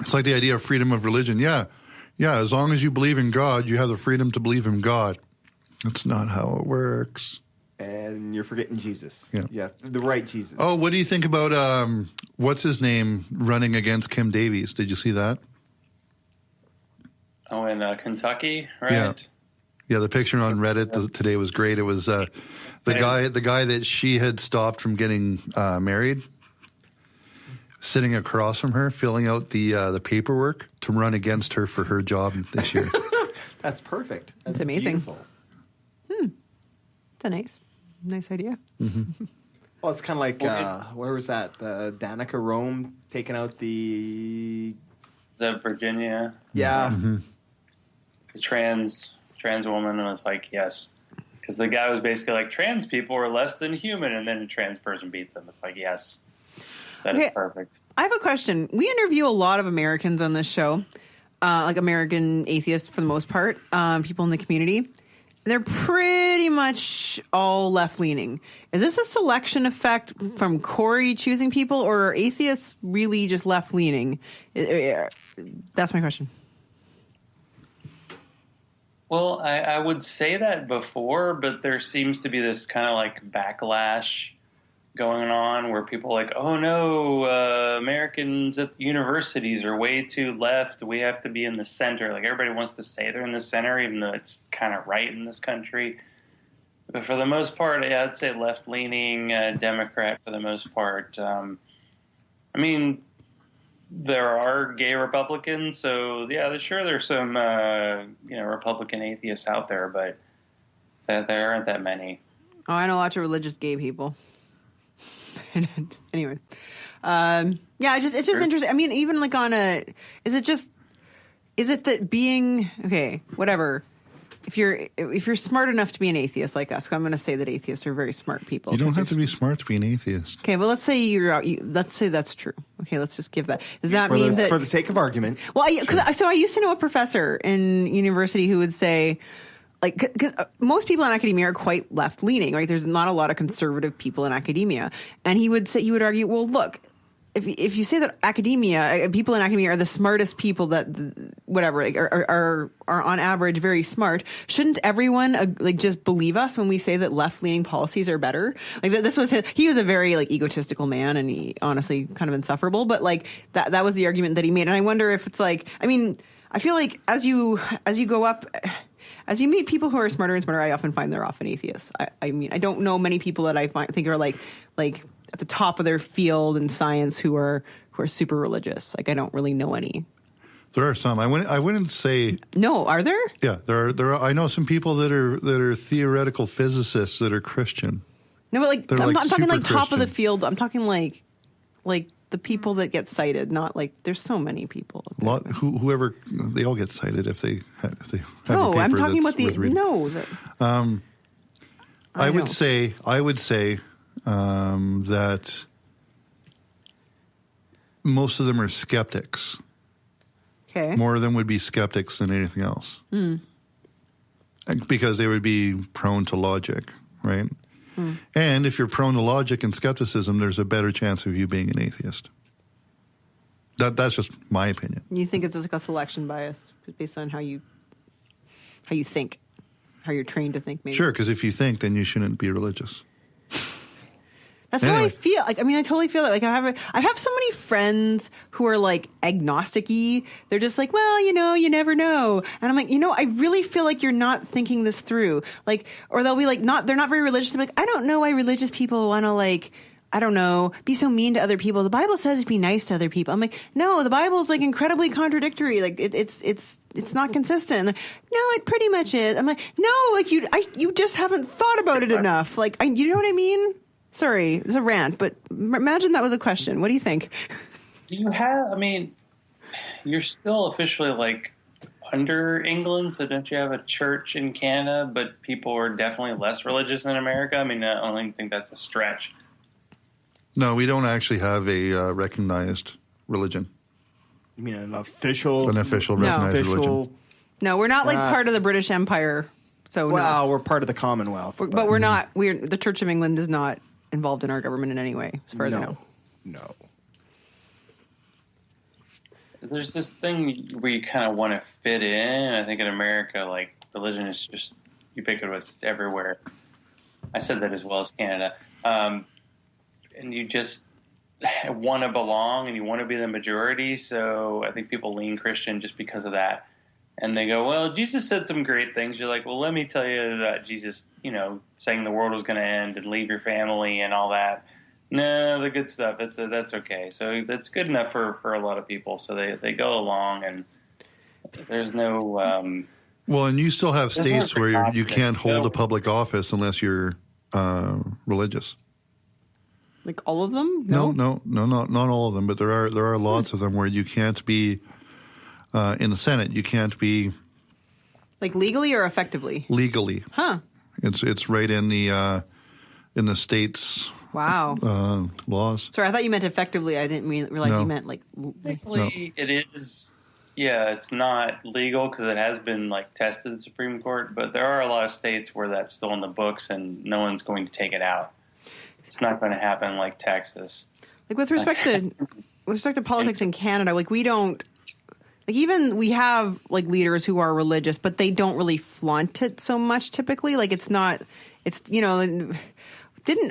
It's like the idea of freedom of religion. Yeah, as long as you believe in God, you have the freedom to believe in God. That's not how it works. And you're forgetting Jesus. Yeah, the right Jesus. Oh, what do you think about, what's his name, running against Kim Davies? Did you see that? Oh, in Kentucky, right? Yeah, the picture on Reddit today was great. It was the guy that she had stopped from getting married, sitting across from her, filling out the paperwork to run against her for her job this year. That's perfect. That's amazing. Beautiful. It's a nice idea. Mm-hmm. Well, it's kind of like, where was that? The Danica Rome taking out the Virginia. Yeah. Mm-hmm. The trans woman was yes. Because the guy was basically trans people are less than human, and then a trans person beats them. It's yes. That is perfect. I have a question. We interview a lot of Americans on this show, American atheists for the most part, people in the community. They're pretty much all left-leaning. Is this a selection effect from Corey choosing people, or are atheists really just left-leaning? That's my question. Well, I would say that before, but there seems to be this kind of backlash going on where people are oh no, Americans at the universities are way too left. We have to be in the center. Everybody wants to say they're in the center, even though it's kind of right in this country. But for the most part, I'd say left-leaning Democrat for the most part. There are gay Republicans, so yeah, sure there's some Republican atheists out there, but there aren't that many. Oh, I know lots of religious gay people. Anyway, it's just interesting. Even on is it that being okay, whatever. If you're smart enough to be an atheist like us, I'm going to say that atheists are very smart people. You don't have to be smart to be an atheist. Okay, but let's say let's say that's true. Okay, let's just give that. Does that mean that for the sake of argument? Well, I used to know a professor in university who would say, like, because most people in academia are quite left leaning, right? There's not a lot of conservative people in academia, and he would argue, well, look, if you say that people in academia are the smartest people that whatever like, are on average very smart, shouldn't everyone like just believe us when we say that left leaning policies are better? Like this was he was a very like egotistical man, and he honestly kind of insufferable. But like that was the argument that he made, and I wonder if it's like, I mean, I feel like as you go up. As you meet people who are smarter and smarter, I often find they're often atheists. I mean, I don't know many people that I think are like at the top of their field in science who are super religious. Like I don't really know any. There are some. I wouldn't say. No, are there? Yeah, there are. I know some people that are theoretical physicists that are Christian. No, but like I'm talking like top of the Christian. field. I'm talking like the people that get cited, not like there's so many people. Whoever they all get cited if they have no, a paper I'm talking that's about the worth reading. no. I would say that most of them are skeptics. Okay. More of them would be skeptics than anything else. Because they would be prone to logic, right? And if you're prone to logic and skepticism, there's a better chance of you being an atheist. That's just my opinion. You think it's like a selection bias based on how you think, how you're trained to think, maybe? Sure, because if you think, then you shouldn't be religious. That's how I feel. Like, I mean, I totally feel that. Like, I have so many friends who are like agnostic-y. They're just like, well, you never know. And I'm like, I really feel like you're not thinking this through. Like, or they'll be like, they're not very religious. They're like, I don't know why religious people want to like, I don't know, be so mean to other people. The Bible says be nice to other people. I'm like, no, the Bible is like incredibly contradictory. Like it's not consistent. Like, no, it pretty much is. I'm like, no, like you just haven't thought about it enough. Like, you know what I mean? Sorry, it's a rant, but imagine that was a question. What do you think? You're still officially like under England, so don't you have a church in Canada, but people are definitely less religious in America? I mean, I only think that's a stretch. No, we don't actually have a recognized religion. You mean an official recognized religion? No, we're not like part of the British Empire. So we're part of the Commonwealth. But we're not. The Church of England is not involved in our government in any way, as far as I know. No. There's this thing where you kind of want to fit in. I think in America, like, religion is just ubiquitous. It's everywhere. I said that as well as Canada. And you just want to belong and you want to be the majority. So I think people lean Christian just because of that. And they go, well, Jesus said some great things. You're like, well, let me tell you that Jesus, saying the world was going to end and leave your family and all that. No, the good stuff, that's okay. So that's good enough for a lot of people. So they go along, and there's no... well, and you still have states where you can't hold a public office unless you're religious. Like all of them? No, not all of them, but there are lots of them where you can't be... in the Senate, you can't be like legally or effectively. Legally, huh? It's right in the state's laws. Sorry, I thought you meant effectively. I didn't realize you meant like. Technically, it is. Yeah, it's not legal because it has been like tested at the Supreme Court. But there are a lot of states where that's still in the books, and no one's going to take it out. It's not going to happen like Texas. Like with respect to politics in Canada, like we don't. Like even we have like leaders who are religious, but they don't really flaunt it so much typically. Like it's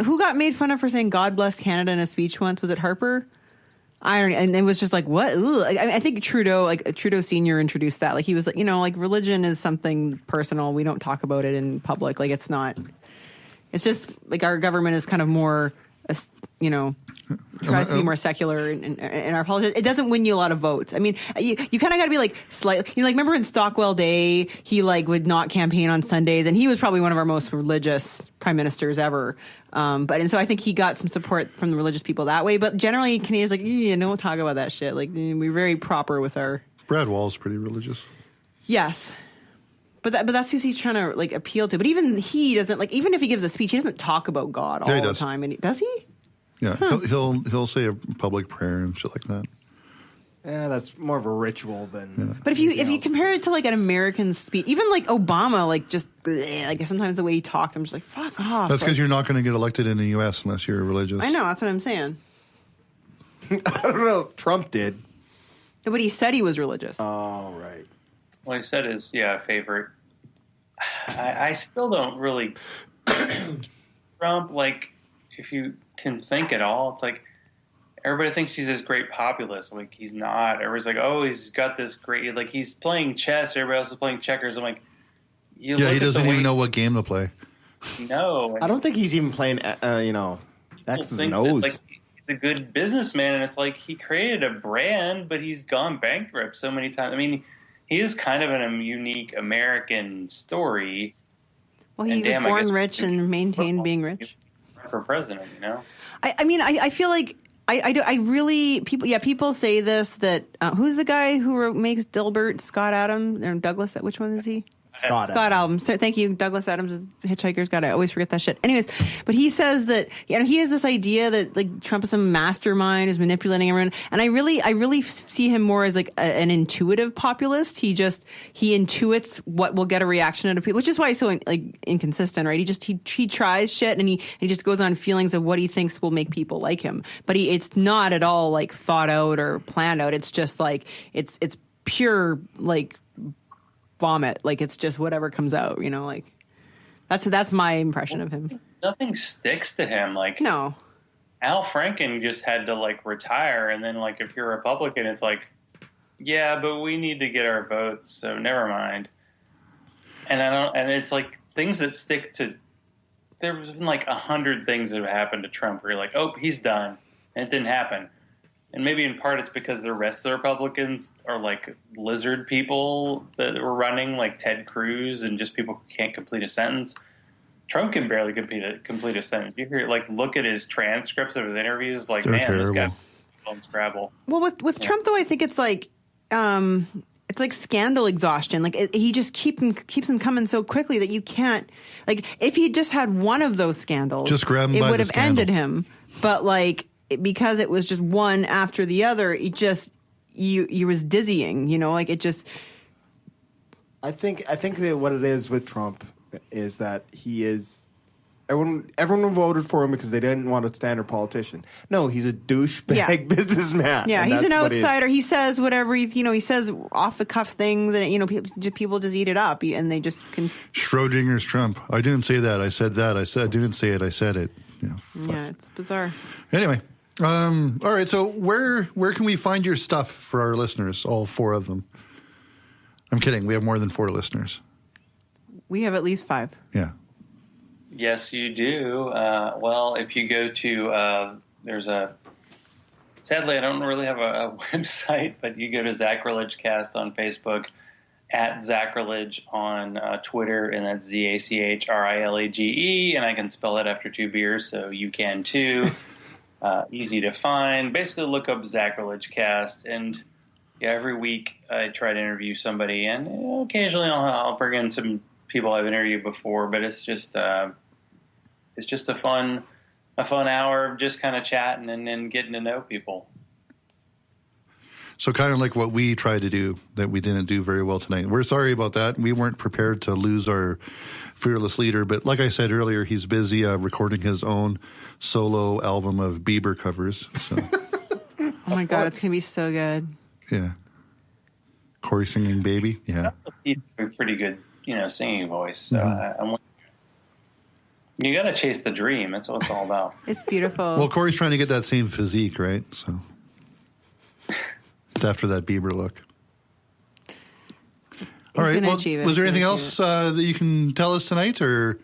who got made fun of for saying God bless Canada in a speech once? Was it Harper? And it was just like, what? I think Trudeau Senior introduced that. Like he was like, like religion is something personal. We don't talk about it in public. Like it's just like our government is kind of more, tries to be more secular in our politics. It doesn't win you a lot of votes. I mean, you kind of got to be like slightly. Like remember in Stockwell Day, he like would not campaign on Sundays, and he was probably one of our most religious prime ministers ever. And so I think he got some support from the religious people that way. But generally, Canadians like, don't talk about that shit. Like we're very proper with our. Brad Wall's pretty religious. Yes. But that's who he's trying to like appeal to. But even he doesn't like. Even if he gives a speech, he doesn't talk about God all the time. And does he? Yeah, he'll say a public prayer and shit like that. Yeah, that's more of a ritual than. But if you compare it to like an American speech, even like Obama, like just like sometimes the way he talked, I'm just like, fuck off. That's because you're not going to get elected in the U.S. unless you're religious. I know, that's what I'm saying. I don't know. Trump did. But he said he was religious. Oh, right. Well, he said his favorite. I still don't really Trump. Like, if you can think at all, it's like everybody thinks he's this great populist. Like, he's not. Everybody's like, oh, he's got this great. Like, he's playing chess. Everybody else is playing checkers. I'm like, he doesn't even know what game to play. No, I don't think he's even playing. X's and O's. Like, he's a good businessman, and it's like he created a brand, but he's gone bankrupt so many times. I mean, he is kind of a unique American story. Well, he was born rich and maintained being rich. For president, you know. I feel like people say this that who's the guy who makes Dilbert? Scott Adams or Douglas? Which one is he? Scott Adams. So, thank you, Douglas Adams is Hitchhiker's Guide. I always forget that shit. Anyways, but he says that he has this idea that like Trump is some mastermind, is manipulating everyone, and I really see him more as like an intuitive populist. He intuits what will get a reaction out of people, which is why he's so like inconsistent, right? He tries shit and he just goes on feelings of what he thinks will make people like him, but it's not at all like thought out or planned out. It's just like it's pure like vomit, like it's just whatever comes out, like that's my impression of him. Nothing sticks to him. Like, no, Al Franken just had to like retire, and then like if you're a Republican, it's like, yeah, but we need to get our votes, so never mind. And it's like things that stick to. There's been like 100 things that have happened to Trump where you're like, oh, he's done, and it didn't happen. And maybe in part it's because the rest of the Republicans are like lizard people that were running, like Ted Cruz, and just people who can't complete a sentence. Trump can barely complete a sentence. You hear, like, look at his transcripts of his interviews, like, They're man, terrible. this guy on Scrabble. Well, with Trump though, I think it's like scandal exhaustion. Like he just keeps them coming so quickly that you can't. Like if he just had one of those scandals, just grab him it by would the have scandal. ended him. But like. Because it was just one after the other, it just you was dizzying, like it just. I think that what it is with Trump is that he is everyone voted for him because they didn't want a standard politician. No, he's a douchebag businessman. Yeah, he's an outsider. He says whatever he says off the cuff things, and people just eat it up, and they just can. Schrodinger's Trump. I didn't say that. I said that. I didn't say it. I said it. Yeah, it's bizarre. Anyway. All right, so where can we find your stuff for our listeners, all 4 of them? I'm kidding. We have more than 4 listeners. We have at least 5. Yeah. Yes, you do. Well, if you go to sadly, I don't really have a website, but you go to Zachrilegecast on Facebook, at Zachrilege on Twitter, and that's ZACHRILAGE, and I can spell it after 2 beers, so you can too. Easy to find. Basically, look up Zachrilegecast, and every week I try to interview somebody, and occasionally I'll bring in some people I've interviewed before. But it's just a fun hour of just kind of chatting and then getting to know people. So kind of like what we tried to do that we didn't do very well tonight. We're sorry about that. We weren't prepared to lose our fearless leader, but like I said earlier, he's busy recording his own solo album of Bieber covers. So. Oh my God, it's going to be so good. Yeah. Corey singing Baby. Yeah. He's a pretty good, singing voice. So you got to chase the dream. That's what it's all about. It's beautiful. Well, Corey's trying to get that same physique, right? So it's after that Bieber look. All right. Well, was there anything else that you can tell us tonight, or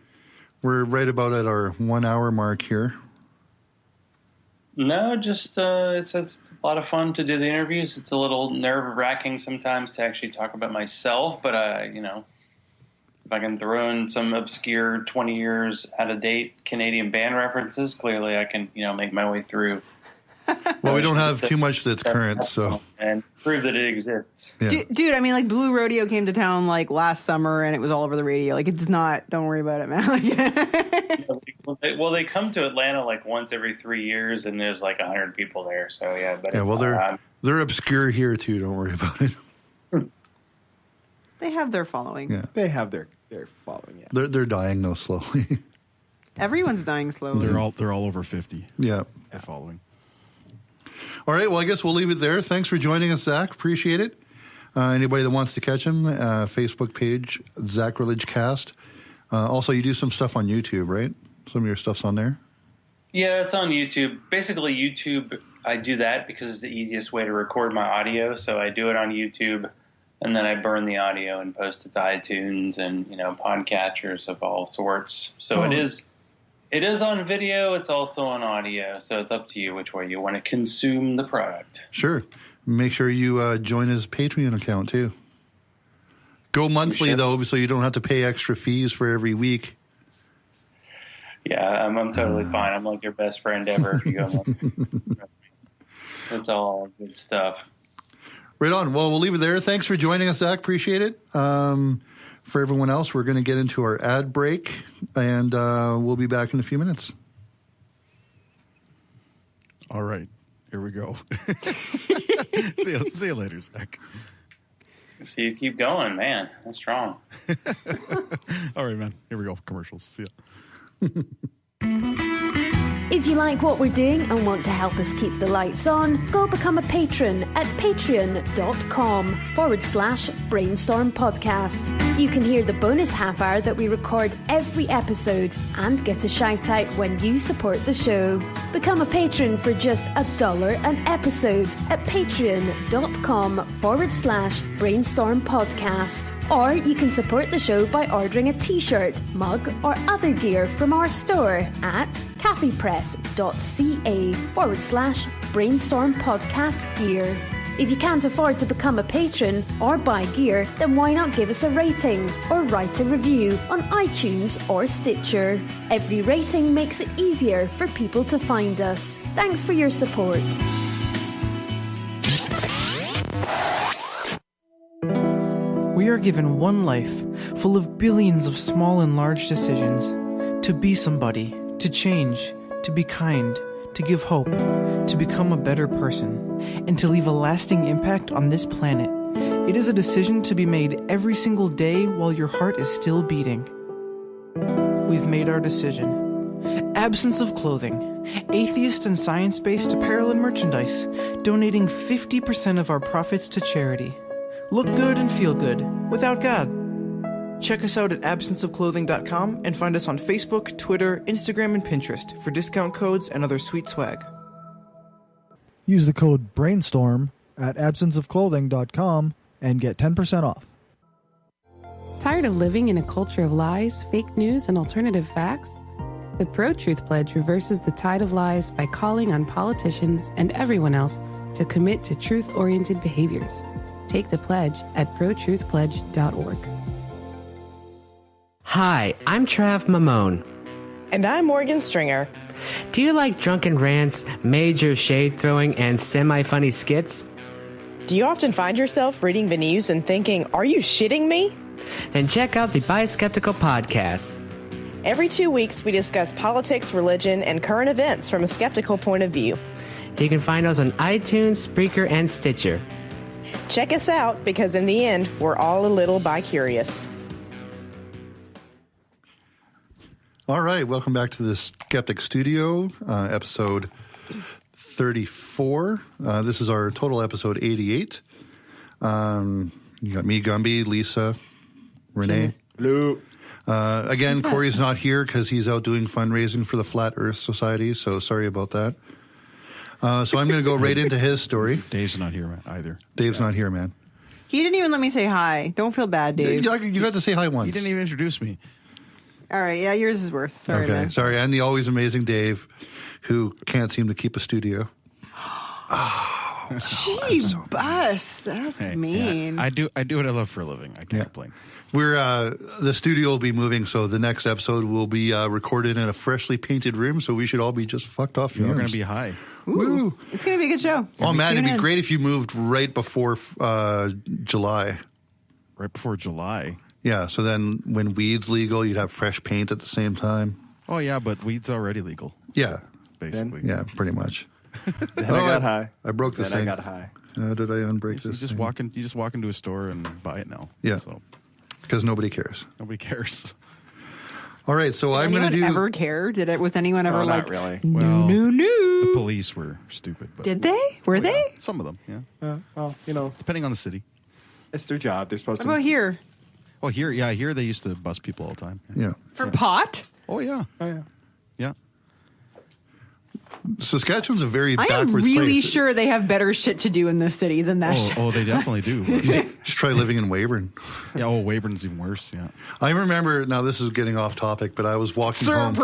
we're right about at our 1 hour mark here? No, just it's a lot of fun to do the interviews. It's a little nerve-wracking sometimes to actually talk about myself, but if I can throw in some obscure 20 years out of date Canadian band references, clearly I can make my way through Well, we don't have too much that's current, so. And prove that it exists. Yeah. Dude, I mean, like, Blue Rodeo came to town, like, last summer, and it was all over the radio. Like, it's not, don't worry about it, man. Well, they come to Atlanta, like, once every 3 years, and there's, like, 100 people there. So, yeah. But Yeah, well, they're obscure here, too. Don't worry about it. They have their following. Yeah. They have their following. Yeah. They're dying, though, slowly. Everyone's dying slowly. They're all over 50. Yeah. They're following. All right, well, I guess we'll leave it there. Thanks for joining us, Zach. Appreciate it. Anybody that wants to catch him, Facebook page, Zachrilegecast. Also, you do some stuff on YouTube, right? Some of your stuff's on there? Yeah, it's on YouTube. Basically, YouTube, I do that because it's the easiest way to record my audio. So I do it on YouTube, and then I burn the audio and post it to iTunes and, podcatchers of all sorts. So It is on video. It's also on audio. So it's up to you which way you want to consume the product. Sure. Make sure you join his Patreon account, too. Go monthly, though, so you don't have to pay extra fees for every week. Yeah, I'm totally fine. I'm like your best friend ever if you go monthly. It's all good stuff. Right on. Well, we'll leave it there. Thanks for joining us, Zach. Appreciate it. For everyone else, we're going to get into our ad break, and we'll be back in a few minutes. All right. Here we go. See you later, Zach. So you keep going, man. That's strong. All right, man. Here we go. Commercials. See ya. If you like what we're doing and want to help us keep the lights on, go become a patron at patreon.com/Brainstorm Podcast. You can hear the bonus half hour that we record every episode and get a shout out when you support the show. Become a patron for just $1 an episode at patreon.com/Brainstorm Podcast. Or you can support the show by ordering a t-shirt, mug, or other gear from our store at caffeepress.ca/Brainstorm Podcast Gear. If you can't afford to become a patron or buy gear, then why not give us a rating or write a review on iTunes or Stitcher? Every rating makes it easier for people to find us. Thanks for your support. We are given one life, full of billions of small and large decisions. To be somebody, to change, to be kind, to give hope, to become a better person, and to leave a lasting impact on this planet. It is a decision to be made every single day while your heart is still beating. We've made our decision. Absence of clothing, atheist and science-based apparel and merchandise, donating 50% of our profits to charity. Look good and feel good, without God. Check us out at absenceofclothing.com and find us on Facebook, Twitter, Instagram, and Pinterest for discount codes and other sweet swag. Use the code BRAINSTORM at absenceofclothing.com and get 10% off. Tired of living in a culture of lies, fake news, and alternative facts? The Pro-Truth Pledge reverses the tide of lies by calling on politicians and everyone else to commit to truth-oriented behaviors. Take the pledge at protruthpledge.org. Hi, I'm Trav Mamone. And I'm Morgan Stringer. Do you like drunken rants, major shade throwing, and semi-funny skits? Do you often find yourself reading the news and thinking, are you shitting me? Then check out the Bi Skeptical podcast. Every 2 weeks, we discuss politics, religion, and current events from a skeptical point of view. You can find us on iTunes, Spreaker, and Stitcher. Check us out, because in the end, we're all a little bi-curious. All right, welcome back to the Skeptic Studio, episode 34. This is our total episode 88. You got me, Gumby, Lisa, Rene. Hello. Again, Corey's not here because he's out doing fundraising for the Flat Earth Society, so sorry about that. So I'm going to go right into his story. Dave's not here either. Dave's not here, man. He didn't even let me say hi. Don't feel bad, Dave. You got to say hi once. He didn't even introduce me. All right, yeah, yours is worse. Sorry, okay, man. sorry. And the always amazing Dave, who can't seem to keep a studio. Gee, bus. That's mean. Yeah, I do what I love for a living. I can't complain. We're the studio will be moving, so the next episode will be recorded in a freshly painted room. So we should all be just fucked off. We're going to be high. Woo! It's going to be a good show. Oh, man, it'd be great if you moved right before July. Right before July? Yeah, so then when weed's legal, you'd have fresh paint at the same time. Oh, yeah, but weed's already legal. Yeah. Basically. Yeah, pretty much. Then I got high. I broke this thing. I got high. How did I unbreak this? You just walk into a store and buy it now. Yeah. So because nobody cares. Nobody cares. All right, so I'm going to do. Ever care? Was anyone ever not really. No, The police were stupid. But Did they? Were they? Some of them, yeah. Well, you know, depending on the city. it's their job. They're supposed What to. about here? Oh, here they used to bust people all the time. Yeah. For pot? Oh, yeah. Oh, yeah. Yeah. Saskatchewan's a very I am backwards really place. sure they have better shit to do in this city than that shit. Oh, they definitely do. Just try living in Weyburn. Yeah, Weyburn's even worse, yeah. I remember, now this is getting off topic, but I was walking home.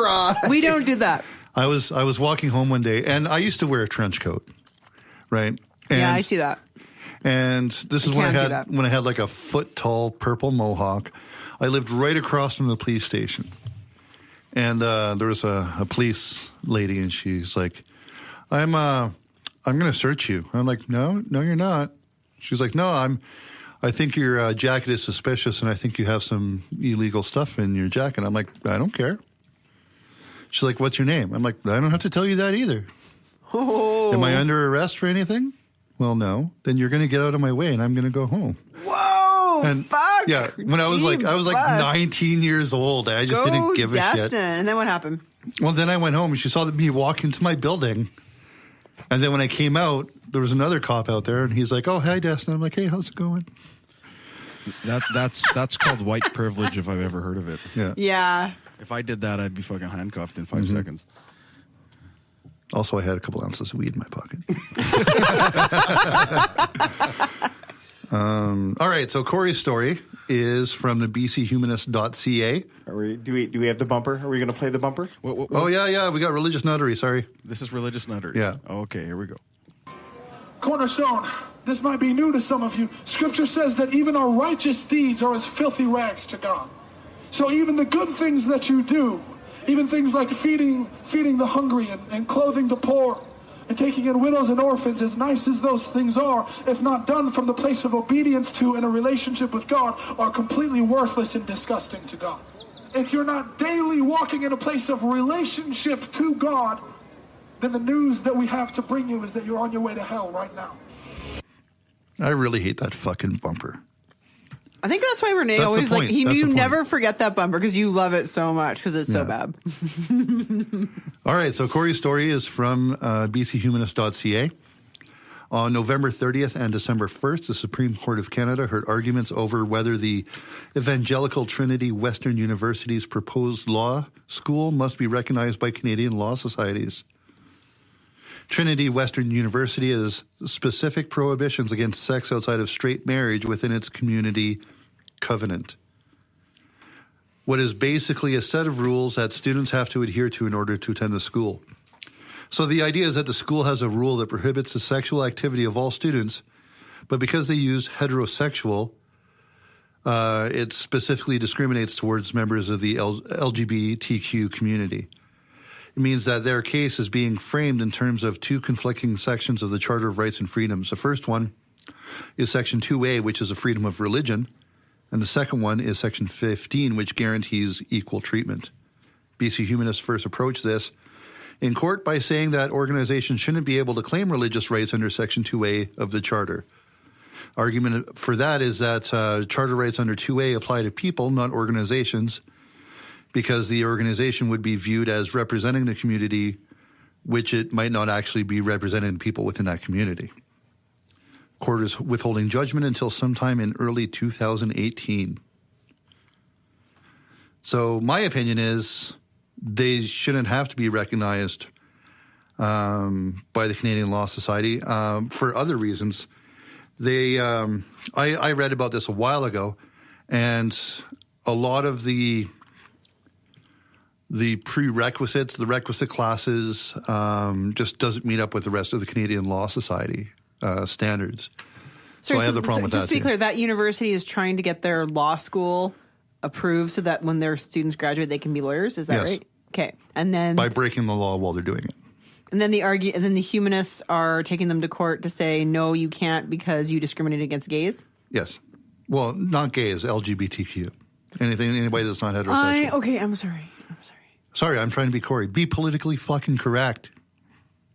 We don't do that. I was walking home one day, and I used to wear a trench coat, right? And, Yeah, I see that. And this is when I can't do that. had like a foot tall purple mohawk. I lived right across from the police station, and there was a police lady, and she's like, "I'm going to search you." I'm like, "No, you're not." She's like, "No, I think your jacket is suspicious, and I think you have some illegal stuff in your jacket." I'm like, "I don't care." She's like, "What's your name?" I'm like, "I don't have to tell you that either." Oh. Am I under arrest for anything? Well, no. Then you're going to get out of my way, and I'm going to go home. Whoa! And fuck! yeah, when I was like 19 years old, I just didn't give a Destin. shit. And then what happened? Well, then I went home, and she saw me walk into my building, and then when I came out, there was another cop out there, and he's like, "Oh, hi, Destin." I'm like, "Hey, how's it going?" That's called white privilege if I've ever heard of it. Yeah. Yeah. If I did that, I'd be fucking handcuffed in 5 seconds. Also, I had a couple ounces of weed in my pocket. All right, so Corey's story is from the bchumanist.ca. Do we have the bumper? Are we going to play the bumper? Yeah, we got Religious Nuttery, sorry. This is Religious Nuttery? Yeah. Okay, here we go. Cornerstone, this might be new to some of you. Scripture says that even our righteous deeds are as filthy rags to God. So even the good things that you do, even things like feeding the hungry and clothing the poor and taking in widows and orphans, as nice as those things are, if not done from the place of obedience to and a relationship with God, are completely worthless and disgusting to God. If you're not daily walking in a place of relationship to God, then the news that we have to bring you is that you're on your way to hell right now. I really hate that fucking bumper. I think that's why Rene That's the always like, point. he That's knew the point. never forget that bumper because you love it so much because it's so Yeah. bad. All right, so Corey's story is from bchumanist.ca. On November 30th and December 1st, the Supreme Court of Canada heard arguments over whether the Evangelical Trinity Western University's proposed law school must be recognized by Canadian law societies. Trinity Western University has specific prohibitions against sex outside of straight marriage within its community covenant. What is basically a set of rules that students have to adhere to in order to attend the school. So the idea is that the school has a rule that prohibits the sexual activity of all students, but because they use heterosexual, it specifically discriminates towards members of the LGBTQ community. It means that their case is being framed in terms of two conflicting sections of the Charter of Rights and Freedoms. The first one is Section 2A, which is a freedom of religion, and the second one is Section 15, which guarantees equal treatment. BC Humanists first approached this in court by saying that organizations shouldn't be able to claim religious rights under Section 2A of the Charter. Argument for that is that Charter rights under 2A apply to people, not organizations, because the organization would be viewed as representing the community, which it might not actually be representing people within that community. Court is withholding judgment until sometime in early 2018. So my opinion is they shouldn't have to be recognized by the Canadian Law Society for other reasons. I read about this a while ago, and a lot of the prerequisites, the requisite classes, just doesn't meet up with the rest of the Canadian Law Society standards. So I have the problem with that. Just to be clear, that university is trying to get their law school approved so that when their students graduate, they can be lawyers. Is that Yes. right? Okay. And then by breaking the law while they're doing it. And then the humanists are taking them to court to say, no, you can't because you discriminate against gays? Yes. Well, not gays, LGBTQ. Anybody that's not heterosexual. I'm sorry. Sorry, I'm trying to be Corey. Be politically fucking correct.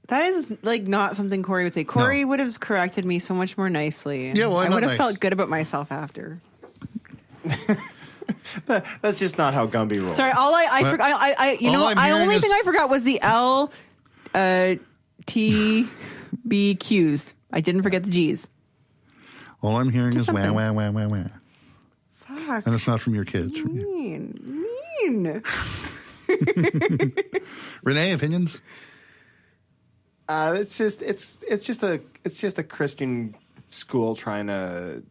That is like not something Corey would say. Corey would have corrected me so much more nicely. Yeah, well, I would have nice. felt good about myself after. That's just not how Gumby rolls. Sorry, I forgot. The only thing I forgot was the LTBQs. I didn't forget the G's. All I'm hearing is wah, wah, wah, wah, wah. Fuck. And it's not from your kids. Mean. Rene, opinions? It's just a Christian school trying to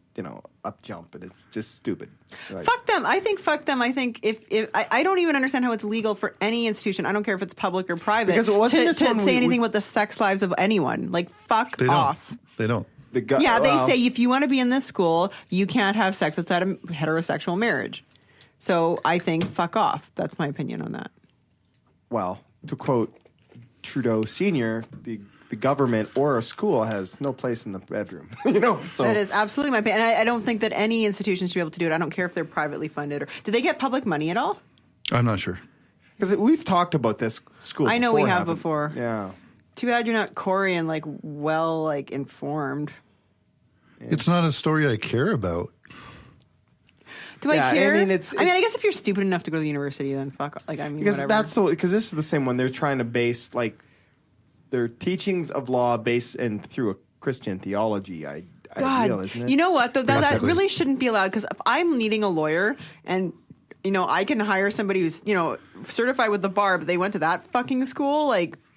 up jump, and it's just stupid. Like, Fuck them. I think fuck them. I think if I don't even understand how it's legal for any institution. I don't care if it's public or private. Because it wasn't this to one say anything about the sex lives of anyone. Like fuck They off. They don't. They say if you want to be in this school, you can't have sex outside of heterosexual marriage. So I think fuck off. That's my opinion on that. Well, to quote Trudeau Sr., the government or a school has no place in the bedroom. So that is absolutely my opinion. And I don't think that any institution should be able to do it. I don't care if they're privately funded or do they get public money at all? I'm not sure. Because we've talked about this school. I know we have haven't before. Yeah. Too bad you're not Corey and informed. It's not a story I care about. Do I care? I guess if you're stupid enough to go to the university, then fuck. Because whatever. because this is the same one. They're trying to base their teachings of law based and through a Christian theology ideal, isn't it? You know what? Though that really shouldn't be allowed. Because if I'm needing a lawyer and I can hire somebody who's certified with the bar, but they went to that fucking school,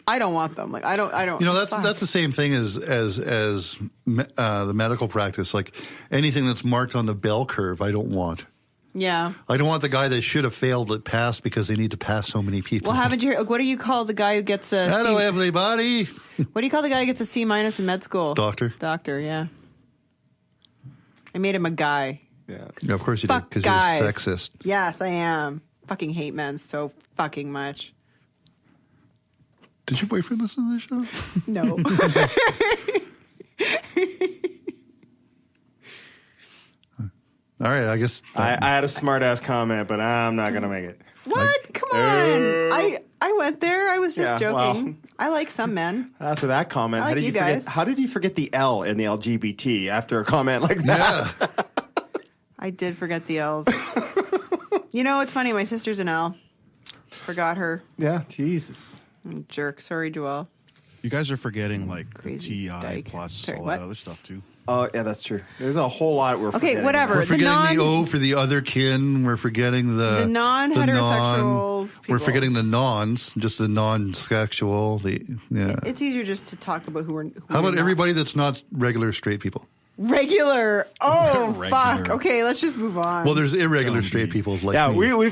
I don't want them. I don't. That's the same thing as the medical practice. Like anything that's marked on the bell curve, I don't want. Yeah. I don't want the guy that should have failed at pass because they need to pass so many people. Well, haven't you heard, what do you call the guy who gets a Hello, everybody. What do you call the guy who gets a C- in med school? Doctor. Doctor, yeah. I made him a guy. Yeah. Of course you did, because you're sexist. Yes, I am. Fucking hate men so fucking much. Did your boyfriend listen to this show? No. All right, I guess. I had a smart-ass comment, but I'm not going to make it. What? Come on. I went there. I was just joking. Well, I like some men. After that comment, I like how did you forget the L in the LGBT after a comment like that? Yeah. I did forget the L's. It's funny. My sister's an L. Forgot her. Yeah, Jesus. Jerk. Sorry, Joelle. You guys are forgetting Crazy TI dyke. plus Sorry, all what? that other stuff too. Oh, yeah, that's true. There's a whole lot we're forgetting. Okay, whatever. We're forgetting the O for the other kin. We're forgetting the non-heterosexual people. We're forgetting the nons, just the non-sexual. It's easier just to talk about who How about everybody that's not regular straight people? Regular. Oh, Regular. fuck. Okay, let's just move on. Well, there's irregular straight people like yeah, me. we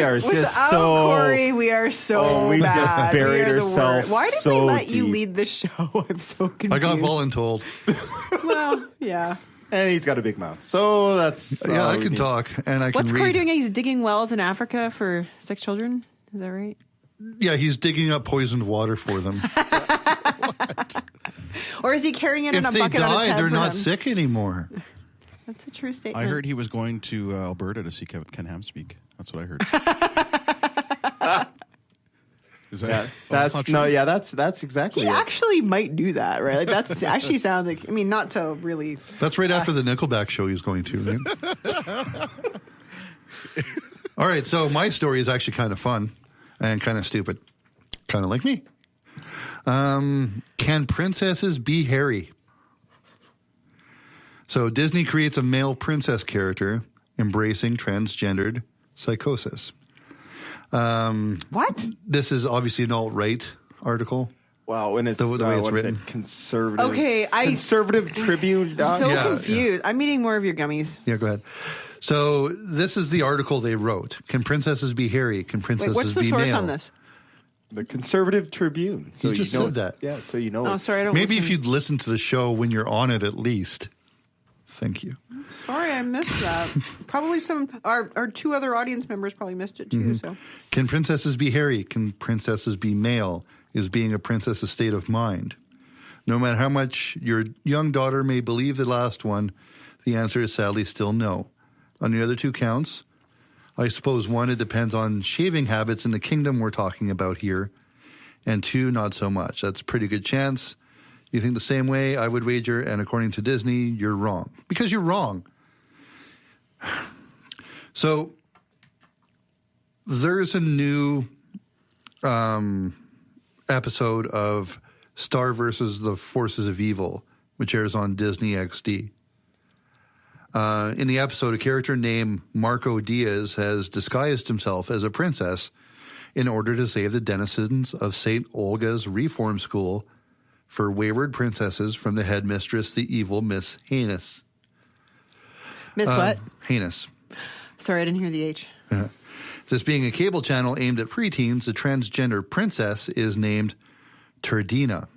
are just so Corey, we are so we've bad. just buried ourselves. Why did we let you lead the show? I'm so confused. I got voluntold. Well, yeah. And he's got a big mouth, so that's yeah. I can talk and I can What's read. Corey doing? He's digging wells in Africa for sick children. Is that right? Yeah, he's digging up poisoned water for them. Or is he carrying it in a If they bucket on his die, head they're for not them? sick anymore. That's a true statement. I heard he was going to Alberta to see Ken Ham speak. That's what I heard. Is that? That's not no, true? yeah, that's exactly. He it. actually might do that, right? Like that's actually sounds like. I mean, not to really. That's right after the Nickelback show he's going to. Right? All right, so my story is actually kind of fun and kind of stupid, kind of like me. Can princesses be hairy? So Disney creates a male princess character embracing transgendered psychosis. What? This is obviously an alt-right article. Wow, when it's the way it's what is written. it? Conservative. Okay, Conservative Tribune. So confused. I'm eating more of your gummies. Yeah, go ahead. So this is the article they wrote. Can princesses be hairy? Can princesses Wait, what's the be source male? on this? The Conservative Tribune. So you just know, said that. Yeah, so you know. Oh, sorry, I don't. Maybe listen. if you'd listen to the show when you're on it at least. Thank you. Sorry, I missed that. Probably our two other audience members probably missed it too. Mm-hmm. So Can princesses be hairy? Can princesses be male? is being a princess a state of mind? No matter how much your young daughter may believe the last one, the answer is sadly still no. On the other two counts, I suppose one, it depends on shaving habits in the kingdom we're talking about here, and two, not so much. That's a pretty good chance. You think the same way, I would wager, and according to Disney, you're wrong. Because you're wrong. So, there's a new episode of Star versus the Forces of Evil, which airs on Disney XD. In the episode, a character named Marco Diaz has disguised himself as a princess in order to save the denizens of St. Olga's Reform School for wayward princesses from the headmistress, the evil Miss Heinous. Miss what? Heinous. Sorry, I didn't hear the H. This being a cable channel aimed at preteens, the transgender princess is named Turdina.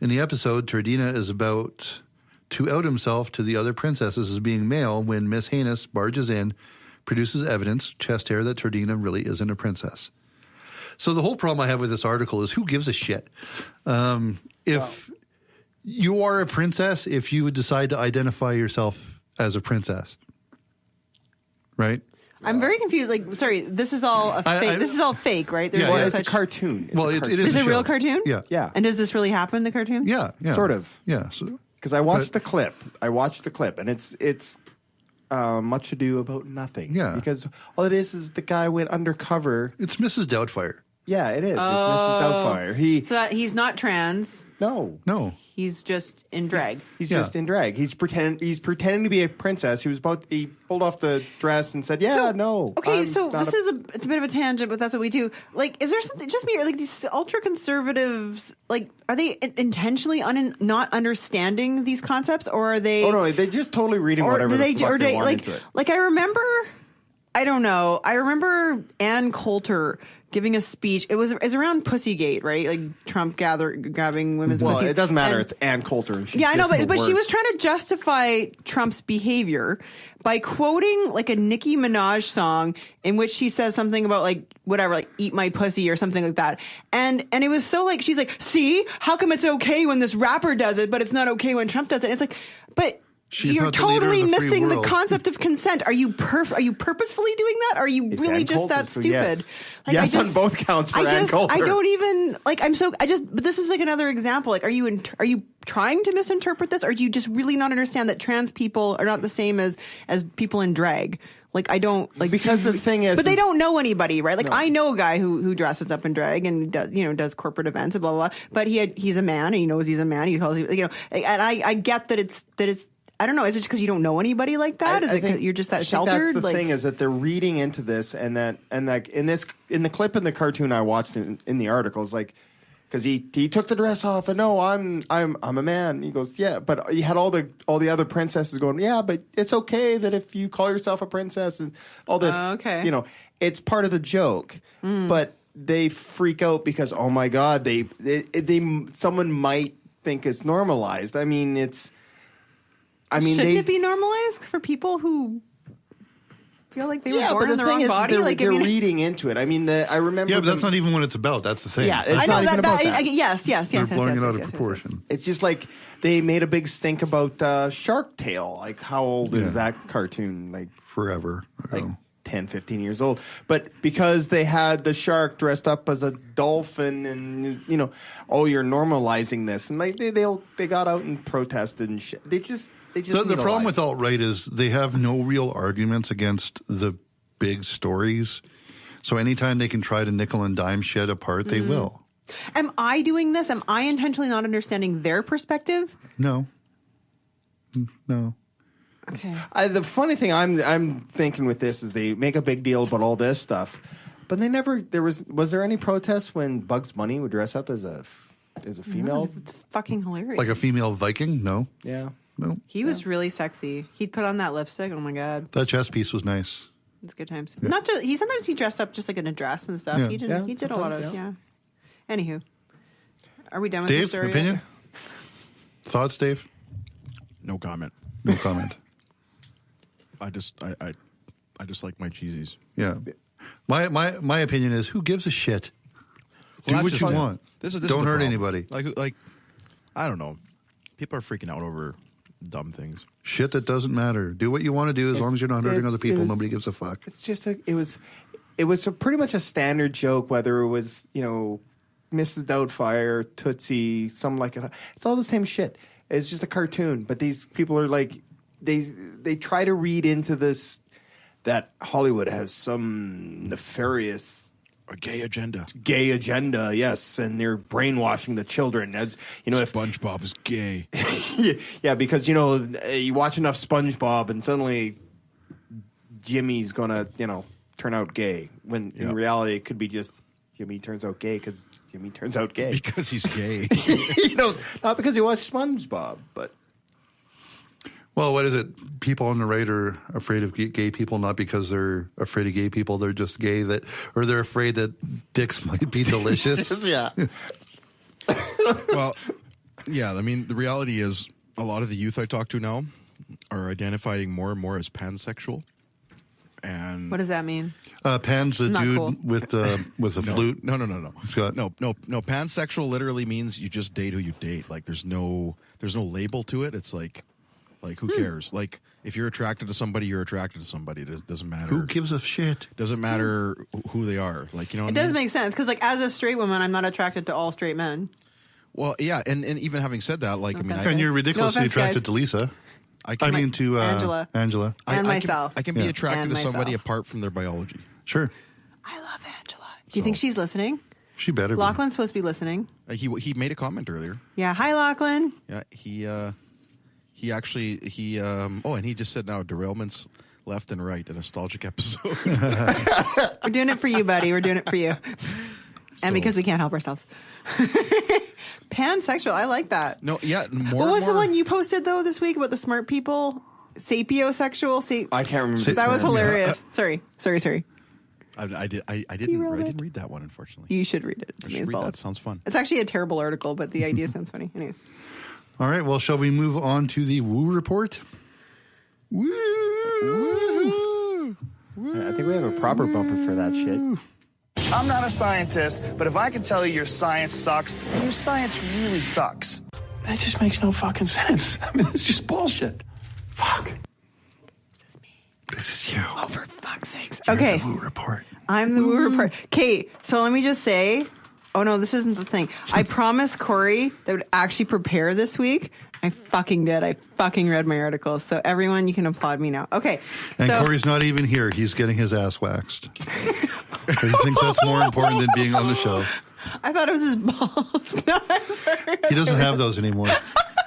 In the episode, Turdina is about to out himself to the other princesses as being male when Miss Heinous barges in, produces evidence, chest hair, that Turdina really isn't a princess. So the whole problem I have with this article is who gives a shit? If you are a princess, if you would decide to identify yourself as a princess, right? I'm very confused. Like, sorry, this is all fake. This is all fake, right? There's Well, it's a cartoon. It is Is it a show. real cartoon? Yeah. Yeah. And does this really happen in the cartoon? Yeah. Sort of. Yeah. Because I watched the clip. And it's much ado about nothing. Yeah. Because all it is the guy went undercover. It's Mrs. Doubtfire. Yeah, it is. It's Mrs. Doubtfire. So that he's not trans. No. He's just in drag. He's just in drag. He's pretending to be a princess. He pulled off the dress and said, no. Okay, I'm so not this is it's a bit of a tangent, but that's what we do. Like, is there something, just me, like these ultra conservatives, like, are they intentionally not understanding these concepts, or are they? Oh no, they just totally reading whatever the fuck they want like, into it. Like, I remember Ann Coulter giving a speech. It was around Pussygate, right? Like Trump grabbing women's pussies. Well, it doesn't matter. It's Ann Coulter. Yeah, I know, but she was trying to justify Trump's behavior by quoting like a Nicki Minaj song in which she says something about like whatever, like eat my pussy or something like that. And it was so like, she's like, see, how come it's okay when this rapper does it, but it's not okay when Trump does it? And it's like, but you're totally missing the concept of consent. Are you purposefully doing that? Are you really just that stupid? Yes, Like, on both counts for Ann Coulter. I don't even like. But this is like another example. Like, are you trying to misinterpret this, or do you just really not understand that trans people are not the same as people in drag? Like, I don't like, because the thing is, but they don't know anybody, right? Like, no. I know a guy who dresses up in drag and does corporate events and blah blah blah. But he's a man, and he knows he's a man. He calls and I get that it's. I don't know. Is it just because you don't know anybody like that? Is it because you're just that sheltered? That's the thing, is that they're reading into this, and like in the clip in the cartoon I watched in the article, is like, because he took the dress off and no, I'm a man. He goes, yeah, but he had all the other princesses going, yeah, but it's okay that if you call yourself a princess and all this, okay. It's part of the joke, but they freak out because, oh my God, they someone might think it's normalized. I mean, shouldn't it be normalized for people who feel like they were born in the wrong body? They're reading into it. I mean, I remember. Yeah, but that's not even what it's about. That's the thing. Yeah, it's not even about that. Yes. They're blowing it out of proportion. It's just like they made a big stink about Shark Tale. Like, how old is that cartoon? Like forever. Like 10, 15 years old. But because they had the shark dressed up as a dolphin, and you're normalizing this, and like they got out and protested and shit. They just the problem with alt-right is they have no real arguments against the big stories. So anytime they can try to nickel and dime shit apart, they will. Am I doing this? Am I intentionally not understanding their perspective? No. Okay. The funny thing I'm thinking with this is they make a big deal about all this stuff, but they never. Was there any protest when Bugs Bunny would dress up as a female? No, it's fucking hilarious. Like a female Viking? No. Yeah. No. He was really sexy. He'd put on that lipstick. Oh my God. That chest piece was nice. It's good times. Yeah. Not just sometimes he dressed up just like in a dress and stuff. Yeah. He did a lot of Anywho, are we done with Dave, this story? opinion? Thoughts, Dave? No comment. No comment. I just like my cheesies. Yeah. My opinion is, who gives a shit? Do what you want. Don't hurt anybody. Like, I don't know. People are freaking out over dumb things. Shit that doesn't matter. Do what you want to do as long as you're not hurting other people. Nobody gives a fuck. It's just it was pretty much a standard joke, whether it was, Mrs. Doubtfire, Tootsie, something like it. It's all the same shit. It's just a cartoon. But these people are like, they try to read into this that Hollywood has some nefarious... A gay agenda. Gay agenda, yes. And they're brainwashing the children. As if SpongeBob is gay. Yeah, because, you watch enough SpongeBob and suddenly Jimmy's going to, turn out gay. When in reality, it could be just Jimmy turns out gay because Jimmy turns out gay. Because he's gay. Not because he watched SpongeBob, but... Well, what is it? People on the right are afraid of gay people, not because they're afraid of gay people. They're just gay or they're afraid that dicks might be delicious. Yeah. Well, yeah. I mean, the reality is a lot of the youth I talk to now are identifying more and more as pansexual. And what does that mean? Pan's the dude cool. with the flute. No. Scott. No. Pansexual literally means you just date who you date. Like there's no label to it. It's like who cares? Like if you're attracted to somebody, you're attracted to somebody. It doesn't matter. Who gives a shit? Doesn't matter who they are. Like it does make sense because as a straight woman, I'm not attracted to all straight men. Well, yeah, and even having said that, and you're ridiculously attracted to Lisa. To Angela. And myself. I can be attracted to somebody apart from their biology. Sure. I love Angela. Do you think she's listening? She better be. Lachlan's supposed to be listening. He made a comment earlier. Yeah. Hi, Lachlan. Yeah. He actually and he just said now derailments left and right, a nostalgic episode. We're doing it for you, buddy. We're doing it for you. And because we can't help ourselves. Pansexual. I like that. No, yeah. What was the one you posted, though, this week about the smart people? Sapiosexual? I can't remember. That was hilarious. Sorry. I didn't read that one, unfortunately. You should read it. I should read that. Sounds fun. It's actually a terrible article, but the idea sounds funny. Anyways. All right. Well, shall we move on to the Woo Report? Woo! I think we have a proper bumper for that shit. I'm not a scientist, but if I can tell you your science sucks, then your science really sucks. That just makes no fucking sense. I mean, it's just bullshit. Fuck. This is you. Oh, for fuck's sakes. You're okay. the Woo Report. I'm the Woo Report. Kate, so let me just say... Oh, no, this isn't the thing. I promised Corey that I would actually prepare this week. I fucking did. I fucking read my articles. So everyone, you can applaud me now. Okay. And Corey's not even here. He's getting his ass waxed. He thinks that's more important than being on the show. I thought it was his balls. No, I'm sorry. He doesn't have those anymore.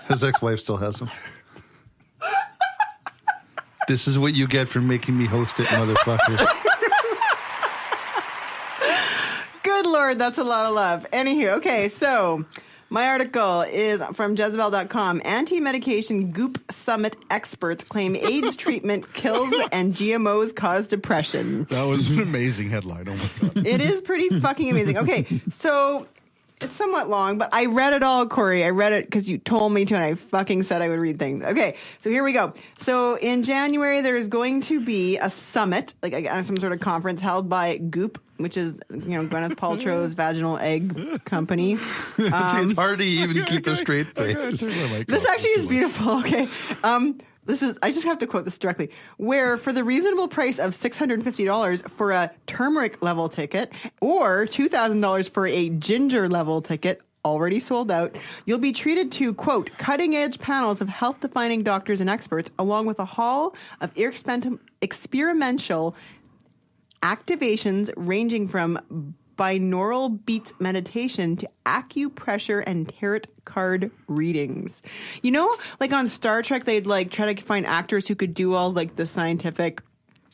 His ex-wife still has them. This is what you get for making me host it, motherfucker. Good Lord, that's a lot of love. Anywho, okay, so my article is from Jezebel.com. Anti-medication goop summit experts claim AIDS treatment kills and GMOs cause depression. That was an amazing headline. Oh my God. It is pretty fucking amazing. Okay, so it's somewhat long, but I read it all, Corey. I read it because you told me to, and I fucking said I would read things. Okay, so here we go. So in January, there is going to be a summit, like some sort of conference held by Goop, which is, Gwyneth Paltrow's vaginal egg company. It's hard to even keep a straight face. This actually is beautiful. Okay. I just have to quote this directly. Where for the reasonable price of $650 for a turmeric level ticket or $2,000 for a ginger level ticket, already sold out, you'll be treated to, quote, cutting edge panels of health defining doctors and experts, along with a hall of experimental activations ranging from binaural beats meditation to acupressure and tarot card readings. Like on Star Trek, they'd try to find actors who could do all the scientific,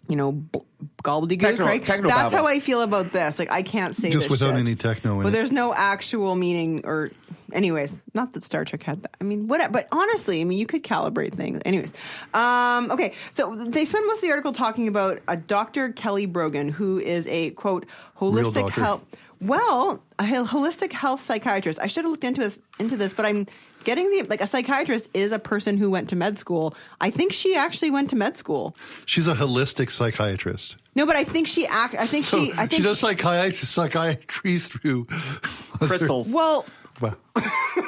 gobbledygook, right? That's how I feel about this. I can't say just this without shit. any techno in but it. There's no actual meaning or... Anyways, not that Star Trek had that. I mean, whatever. But honestly, you could calibrate things. Anyways. Okay. So they spend most of the article talking about a Dr. Kelly Brogan, who is a, quote, holistic health... Well, a holistic health psychiatrist. I should have looked into this, but I'm getting a psychiatrist is a person who went to med school. I think she actually went to med school. She's a holistic psychiatrist. No, but I think she does psychiatry through crystals. Well,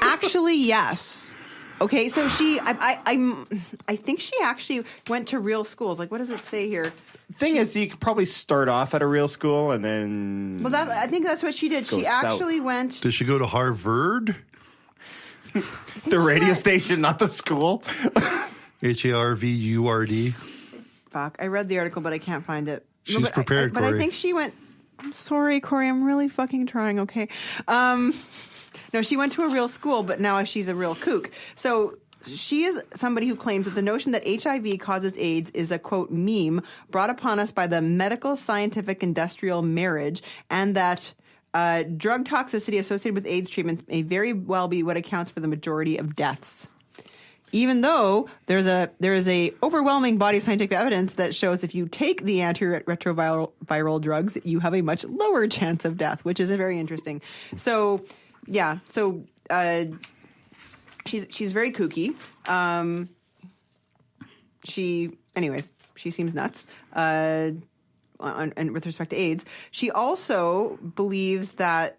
actually, yes. Okay, so I think she actually went to real schools. Like, what does it say here? Thing is, you could probably start off at a real school and then. Well, I think that's what she did. She actually went. Did she go to Harvard? The radio station, not the school. HARVURD. Fuck, I read the article, but I can't find it. She's prepared, But Corey. I think she went. I'm sorry, Corey. I'm really fucking trying. Okay. No, she went to a real school, but now she's a real kook. So she is somebody who claims that the notion that HIV causes AIDS is a, quote, meme brought upon us by the medical, scientific, industrial marriage, and that drug toxicity associated with AIDS treatment may very well be what accounts for the majority of deaths. Even though there is a overwhelming body of scientific evidence that shows if you take the antiretroviral drugs, you have a much lower chance of death, which is very interesting. So, yeah. So she's very kooky. She seems nuts. And with respect to AIDS, she also believes that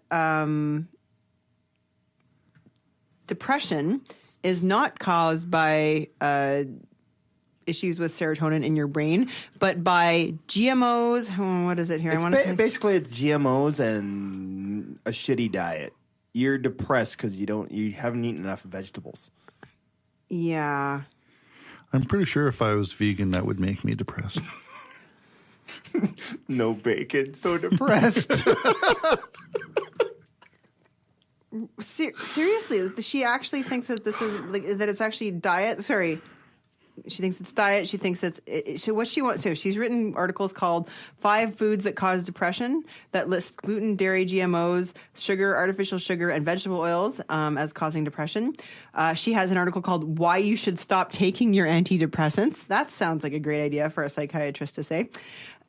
depression is not caused by issues with serotonin in your brain, but by GMOs. What is it here? Basically, it's GMOs and a shitty diet. You're depressed because you haven't eaten enough vegetables. Yeah. I'm pretty sure if I was vegan, that would make me depressed. No bacon, so depressed. Seriously, she actually thinks that this is that it's actually diet. Sorry, she thinks it's diet. She thinks so what she wants. So she's written articles called 5 Foods That Cause Depression that lists gluten, dairy, GMOs, sugar, artificial sugar, and vegetable oils as causing depression. She has an article called Why You Should Stop Taking Your Antidepressants. That sounds like a great idea for a psychiatrist to say.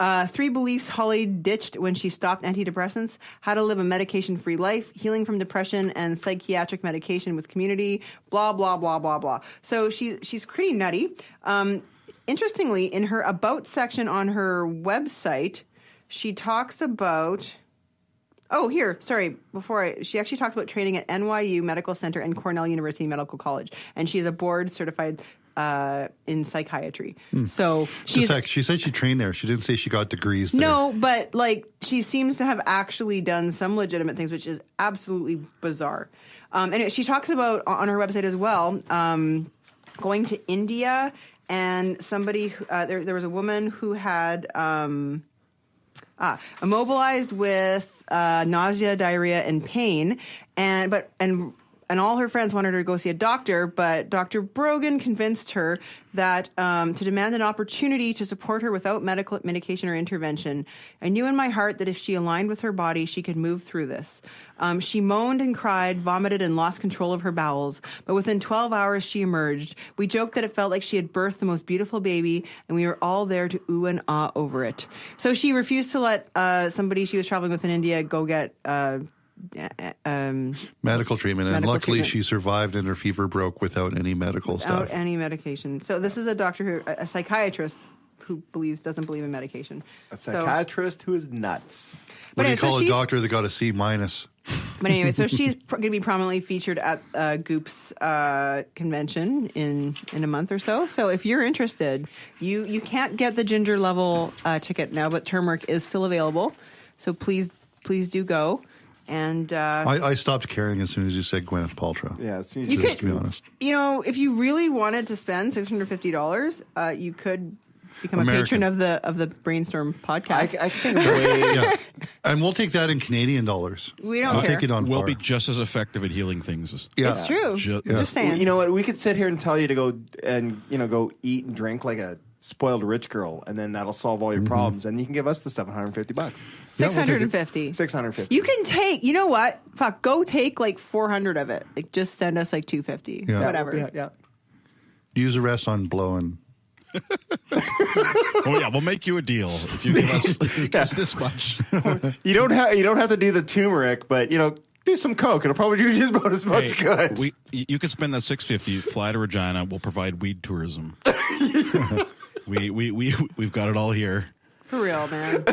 3 beliefs Holly ditched when she stopped antidepressants, how to live a medication-free life, healing from depression, and psychiatric medication with community, blah, blah, blah, blah, blah. So she's pretty nutty. Interestingly, in her About section on her website, she talks about... Oh, here, sorry, she actually talks about training at NYU Medical Center and Cornell University Medical College. And she is a board-certified in psychiatry. So she said she trained there. She didn't say she got degrees there. No, but she seems to have actually done some legitimate things, which is absolutely bizarre. And she talks about on her website as well, going to India and somebody there was a woman who had immobilized with nausea, diarrhea, and pain, and all her friends wanted her to go see a doctor, but Dr. Brogan convinced her that to demand an opportunity to support her without medication or intervention. I knew in my heart that if she aligned with her body, she could move through this. She moaned and cried, vomited, and lost control of her bowels. But within 12 hours, she emerged. We joked that it felt like she had birthed the most beautiful baby, and we were all there to ooh and ah over it. So she refused to let somebody she was traveling with in India go get... medical treatment, and luckily she survived and her fever broke without any medical stuff. Without any medication. So this is a psychiatrist who doesn't believe in medication. A psychiatrist who is nuts. What do you call a doctor that got a C-? But anyway, so she's going to be prominently featured at Goop's convention in a month or so. So if you're interested, you can't get the ginger level ticket now, but turmeric is still available. So please do go. And I stopped caring as soon as you said Gwyneth Paltrow. Yeah, as soon as to be honest. If you really wanted to spend $650, you could become a patron of the Brainstorm podcast. I think way. And we'll take that in Canadian dollars. We don't care. Take it on We'll par. be just as effective at healing things. It's true. Just saying. You know what? We could sit here and tell you to go and go eat and drink like a spoiled rich girl, and then that'll solve all your problems, and you can give us the $750. $650. $650. You can take. You know what? Fuck. Go take like 400 of it. Just send us like $250. Yeah. Whatever. Yeah. Use the rest on blow and Oh yeah, we'll make you a deal if you give us this much. You don't have to do the turmeric, but do some coke. It'll probably do just about as much good. You could spend that $650, fly to Regina. We'll provide weed tourism. We've got it all here. For real, man.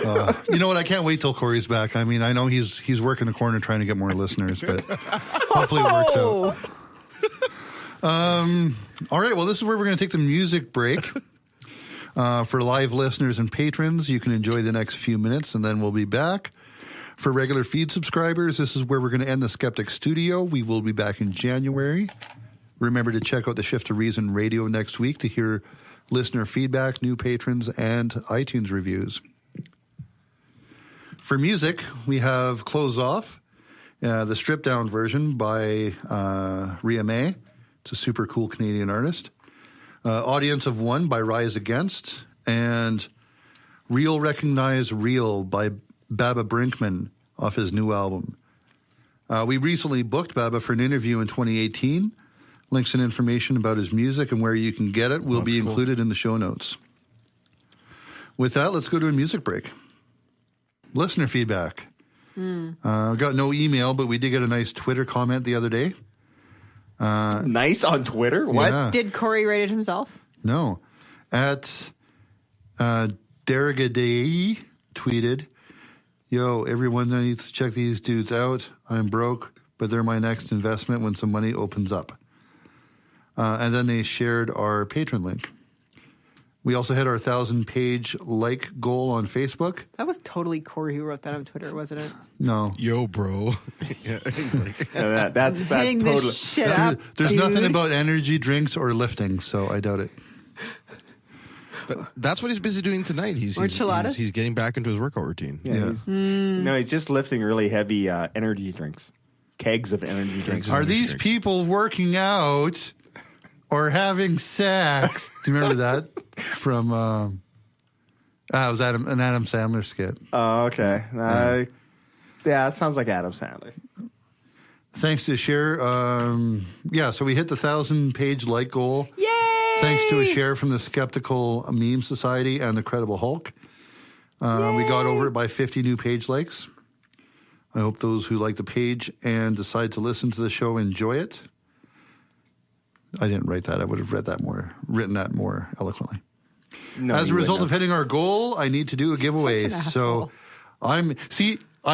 You know what? I can't wait till Corey's back. I mean, I know he's working the corner trying to get more listeners, but hopefully it works out. All right. Well, this is where we're going to take the music break. For live listeners and patrons, you can enjoy the next few minutes, and then we'll be back. For regular feed subscribers, this is where we're going to end the Skeptic Studio. We will be back in January. Remember to check out the Shift to Reason radio next week to hear listener feedback, new patrons, and iTunes reviews. For music, we have Close Off, the stripped down version by Rene. It's a super cool Canadian artist. Audience of One by Rise Against, and Real Recognize Real by Baba Brinkman off his new album. We recently booked Baba for an interview in 2018. Links and information about his music and where you can get it will be included in the show notes. With that, let's go to a music break. Listener feedback. Got no email, but we did get a nice Twitter comment the other day. Nice on Twitter? What? Yeah. Did Corey write it himself? No. At Derrigadei tweeted, "Yo, everyone needs to check these dudes out. I'm broke, but they're my next investment when some money opens up." And then they shared our patron link. We also had our 1,000-page like goal on Facebook. That was totally Corey who wrote that on Twitter, wasn't it? No. Yo, bro. Yeah, that's Hitting totally. this shit up, There's dude. nothing about energy drinks or lifting, so I doubt it. That's what he's busy doing tonight. He's getting back into his workout routine. Yeah. He's just lifting really heavy energy drinks. Kegs of energy drinks. Are these people working out or having sex? Do you remember that from? It was an Adam Sandler skit. Oh, okay. Yeah, it sounds like Adam Sandler. Thanks to share. So we hit the 1,000-page like goal. Yay! Thanks to a share from the Skeptical Meme Society and the Credible Hulk. We got over it by 50 new page likes. I hope those who like the page and decide to listen to the show enjoy it. I didn't write that. I would have written that more eloquently. No, as a result of hitting our goal, I need to do a giveaway. So I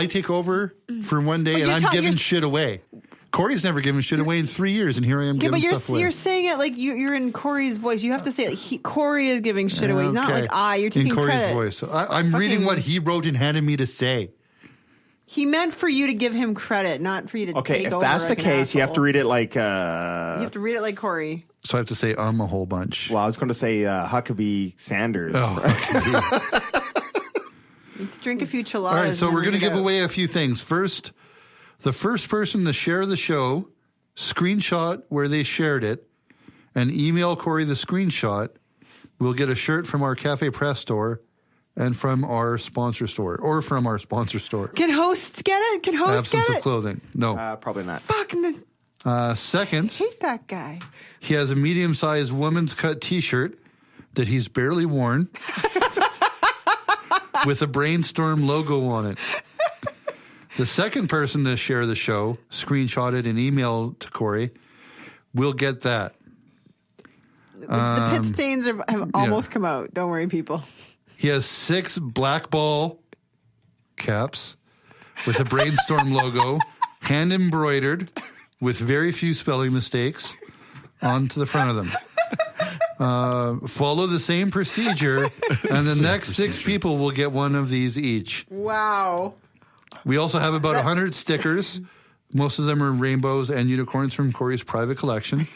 take over for one day and I'm giving shit away. Corey's never given shit away in 3 years, and here I am giving stuff away. You're saying it like you're in Corey's voice. You have to say it Corey is giving shit away, not like you're taking in Corey's credit. voice. I'm reading what he wrote and handed me to say. He meant for you to give him credit, not for you to take over. If that's the case, you have to read it like... you have to read it like Corey. So I have to say a whole bunch. Well, I was going to say Huckabee Sanders. Drink a few chiladas. All right, so we're going to give away a few things. First, the first person to share the show, screenshot where they shared it, and email Corey the screenshot, will get a shirt from our Cafe Press store and from our sponsor store, or from our sponsor store. Can hosts get it? Can hosts Absence get it? of clothing. No. Probably not. Fucking second, hate that guy. He has a medium-sized woman's cut T-shirt that he's barely worn with a Brainstorm logo on it. The second person to share the show, screenshot it and email to Corey, will get that. The pit stains have almost come out. Don't worry, people. He has 6 black ball caps with a Brainstorm logo, hand embroidered with very few spelling mistakes onto the front of them. Follow the same procedure, and the next 6 people will get one of these each. Wow. We also have about 100 stickers. Most of them are rainbows and unicorns from Corey's private collection.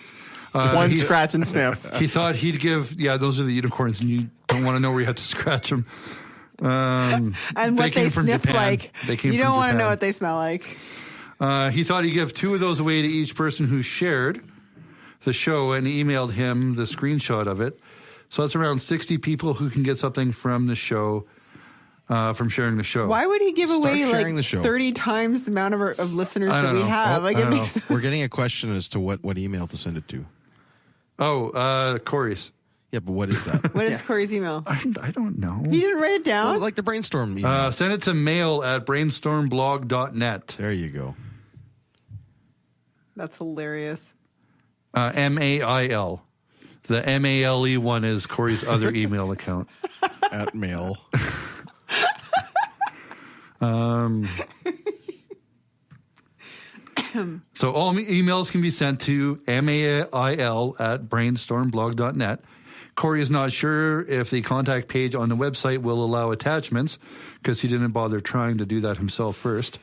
One scratch and sniff. He thought he'd give, those are the unicorns, and you don't want to know where you have to scratch them. And what they sniff like. You don't want to know what they smell like. He thought he'd give 2 of those away to each person who shared the show and emailed him the screenshot of it. So that's around 60 people who can get something from the show, from sharing the show. Why would he give away like the show. 30 times the amount of listeners that we have? We're getting a question as to what email to send it to. Corey's. Yeah, but what is that? What is Corey's email? I don't know. He didn't write it down? Well, like the brainstorm email. Send it to mail@brainstormblog.net. There you go. That's hilarious. MAIL. The MALE one is Corey's other email account. At mail. So all emails can be sent to mail@brainstormblog.net. Corey is not sure if the contact page on the website will allow attachments because he didn't bother trying to do that himself first.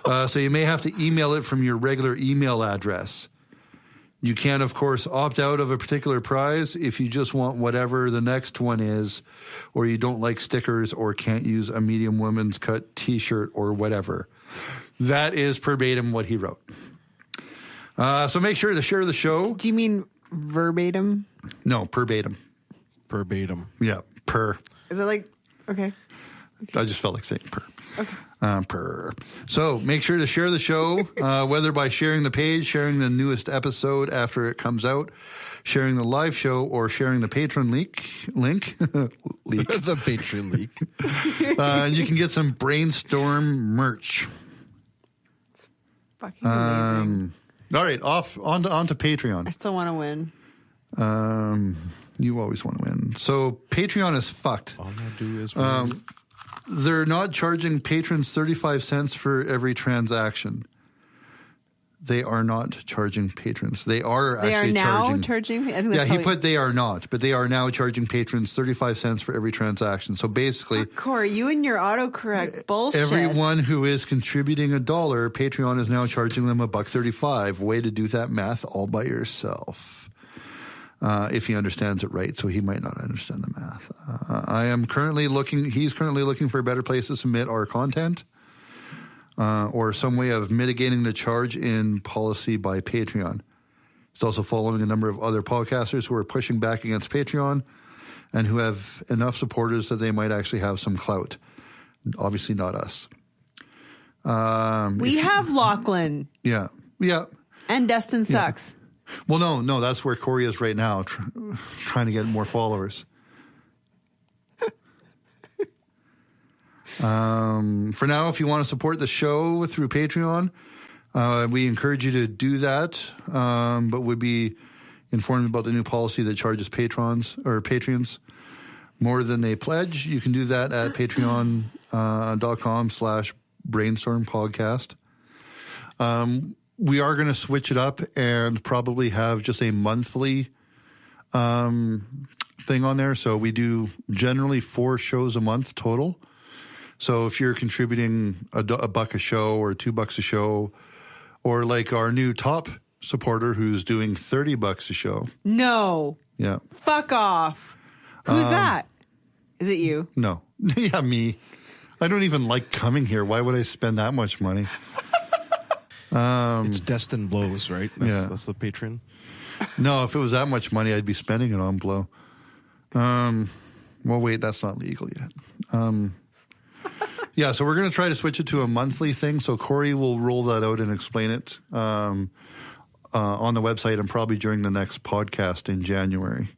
So you may have to email it from your regular email address. You can, of course, opt out of a particular prize if you just want whatever the next one is, or you don't like stickers or can't use a medium women's cut T-shirt or whatever. That is verbatim what he wrote. So make sure to share the show. Do you mean verbatim? No, verbatim. Verbatim. Yeah, per. Is it like, okay. I just felt like saying per. Okay. Per. So make sure to share the show, whether by sharing the page, sharing the newest episode after it comes out, sharing the live show, or sharing the Patreon link. The Patreon link. And you can get some Brainstorm merch. It's fucking amazing. All right, on to Patreon. I still want to win. You always want to win. So Patreon is fucked. All I do is win. They're not charging patrons 35 cents for every transaction. They are not charging patrons. They are actually charging. I think he put they are not, but they are now charging patrons 35 cents for every transaction. So basically, Corey, you and your autocorrect bullshit. Everyone who is contributing $1, Patreon is now charging them $1.35. Way to do that math all by yourself. If he understands it right, so he might not understand the math. He's currently looking for better places to submit our content, or some way of mitigating the charge in policy by Patreon. He's also following a number of other podcasters who are pushing back against Patreon and who have enough supporters that they might actually have some clout. Obviously not us. We have Lachlan. Yeah. And Destin sucks. Well, no, that's where Corey is right now, trying to get more followers. For now, if you want to support the show through Patreon, we encourage you to do that, but would be informed about the new policy that charges patrons more than they pledge. You can do that at patreon.com/brainstormpodcast. We are going to switch it up and probably have just a monthly thing on there. So we do generally 4 shows a month total. So if you're contributing $1 a show or $2 a show, or like our new top supporter who's doing $30 a show. No. Yeah. Fuck off. Who's that? Is it you? No. Yeah, me. I don't even like coming here. Why would I spend that much money? It's Destin Blows, right? That's the patron. No, if it was that much money, I'd be spending it on Blow. Well, wait, that's not legal yet. Yeah, so we're going to try to switch it to a monthly thing. So Corey will roll that out and explain it on the website and probably during the next podcast in January.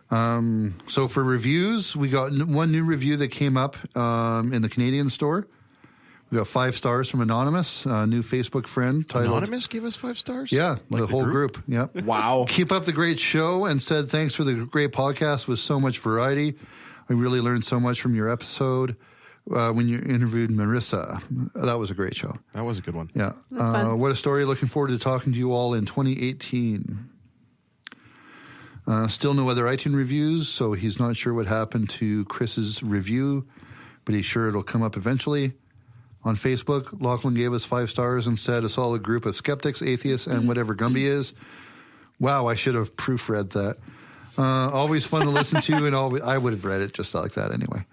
So for reviews, we got one new review that came up in the Canadian store. We got 5 stars from Anonymous, a new Facebook friend. Titled, Anonymous gave us 5 stars? Yeah, like the whole group. Yeah. Wow. Keep up the great show, and said thanks for the great podcast with so much variety. I really learned so much from your episode when you interviewed Marissa. That was a great show. That was a good one. Yeah. What a story. Looking forward to talking to you all in 2018. Still no other iTunes reviews, so he's not sure what happened to Chris's review, but he's sure it'll come up eventually. On Facebook, Lachlan gave us 5 stars and said a solid group of skeptics, atheists, and whatever Gumby is. Wow, I should have proofread that. Always fun to listen to, and I would have read it just like that anyway.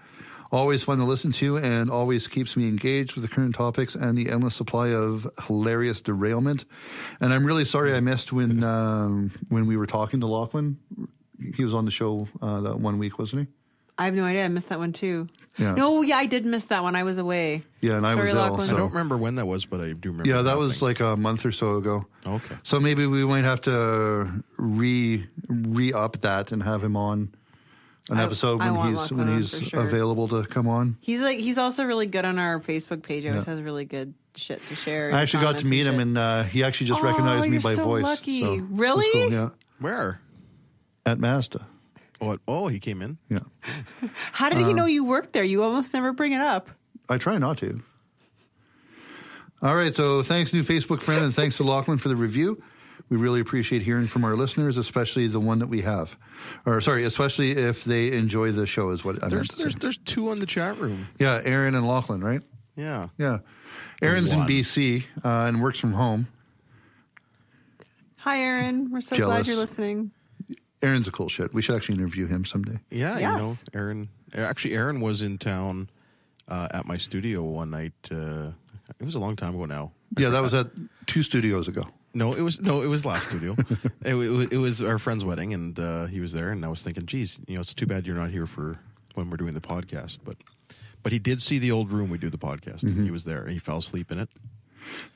Always fun to listen to, and always keeps me engaged with the current topics and the endless supply of hilarious derailment. And I'm really sorry I missed when we were talking to Lachlan. He was on the show that one week, wasn't he? I have no idea. I missed that one too. Yeah. No, yeah, I did miss that one. I was away. Yeah, and I was ill. Lachlan. So. I don't remember when that was, but I do remember. Yeah, that was like a month or so ago. Okay. So maybe we might have to re-up that and have him on an episode when he's sure. available to come on. He's also really good on our Facebook page. He always has really good shit to share. I actually got to meet him, and he actually just recognized me by so voice. Lucky. So really? Cool, yeah. Where? At Mazda. Oh, he came in? Yeah. How did he know you worked there? You almost never bring it up. I try not to. All right, so thanks, new Facebook friend, and thanks to Lachlan for the review. We really appreciate hearing from our listeners, especially the one that we have. Especially if they enjoy the show is what I meant to say. There's two on the chat room. Yeah, Aaron and Lachlan, right? Yeah. Yeah. Aaron's in BC and works from home. Hi, Aaron. We're so Jealous. glad you're listening. Aaron's a cool shit. We should actually interview him someday. Yeah, Yes. Aaron was in town at my studio one night. It was a long time ago now. Yeah, that was at 2 studios ago. No, it was last studio. it was our friend's wedding, and he was there. And I was thinking, geez, it's too bad you're not here for when we're doing the podcast. But he did see the old room we do the podcast, and he was there. And he fell asleep in it.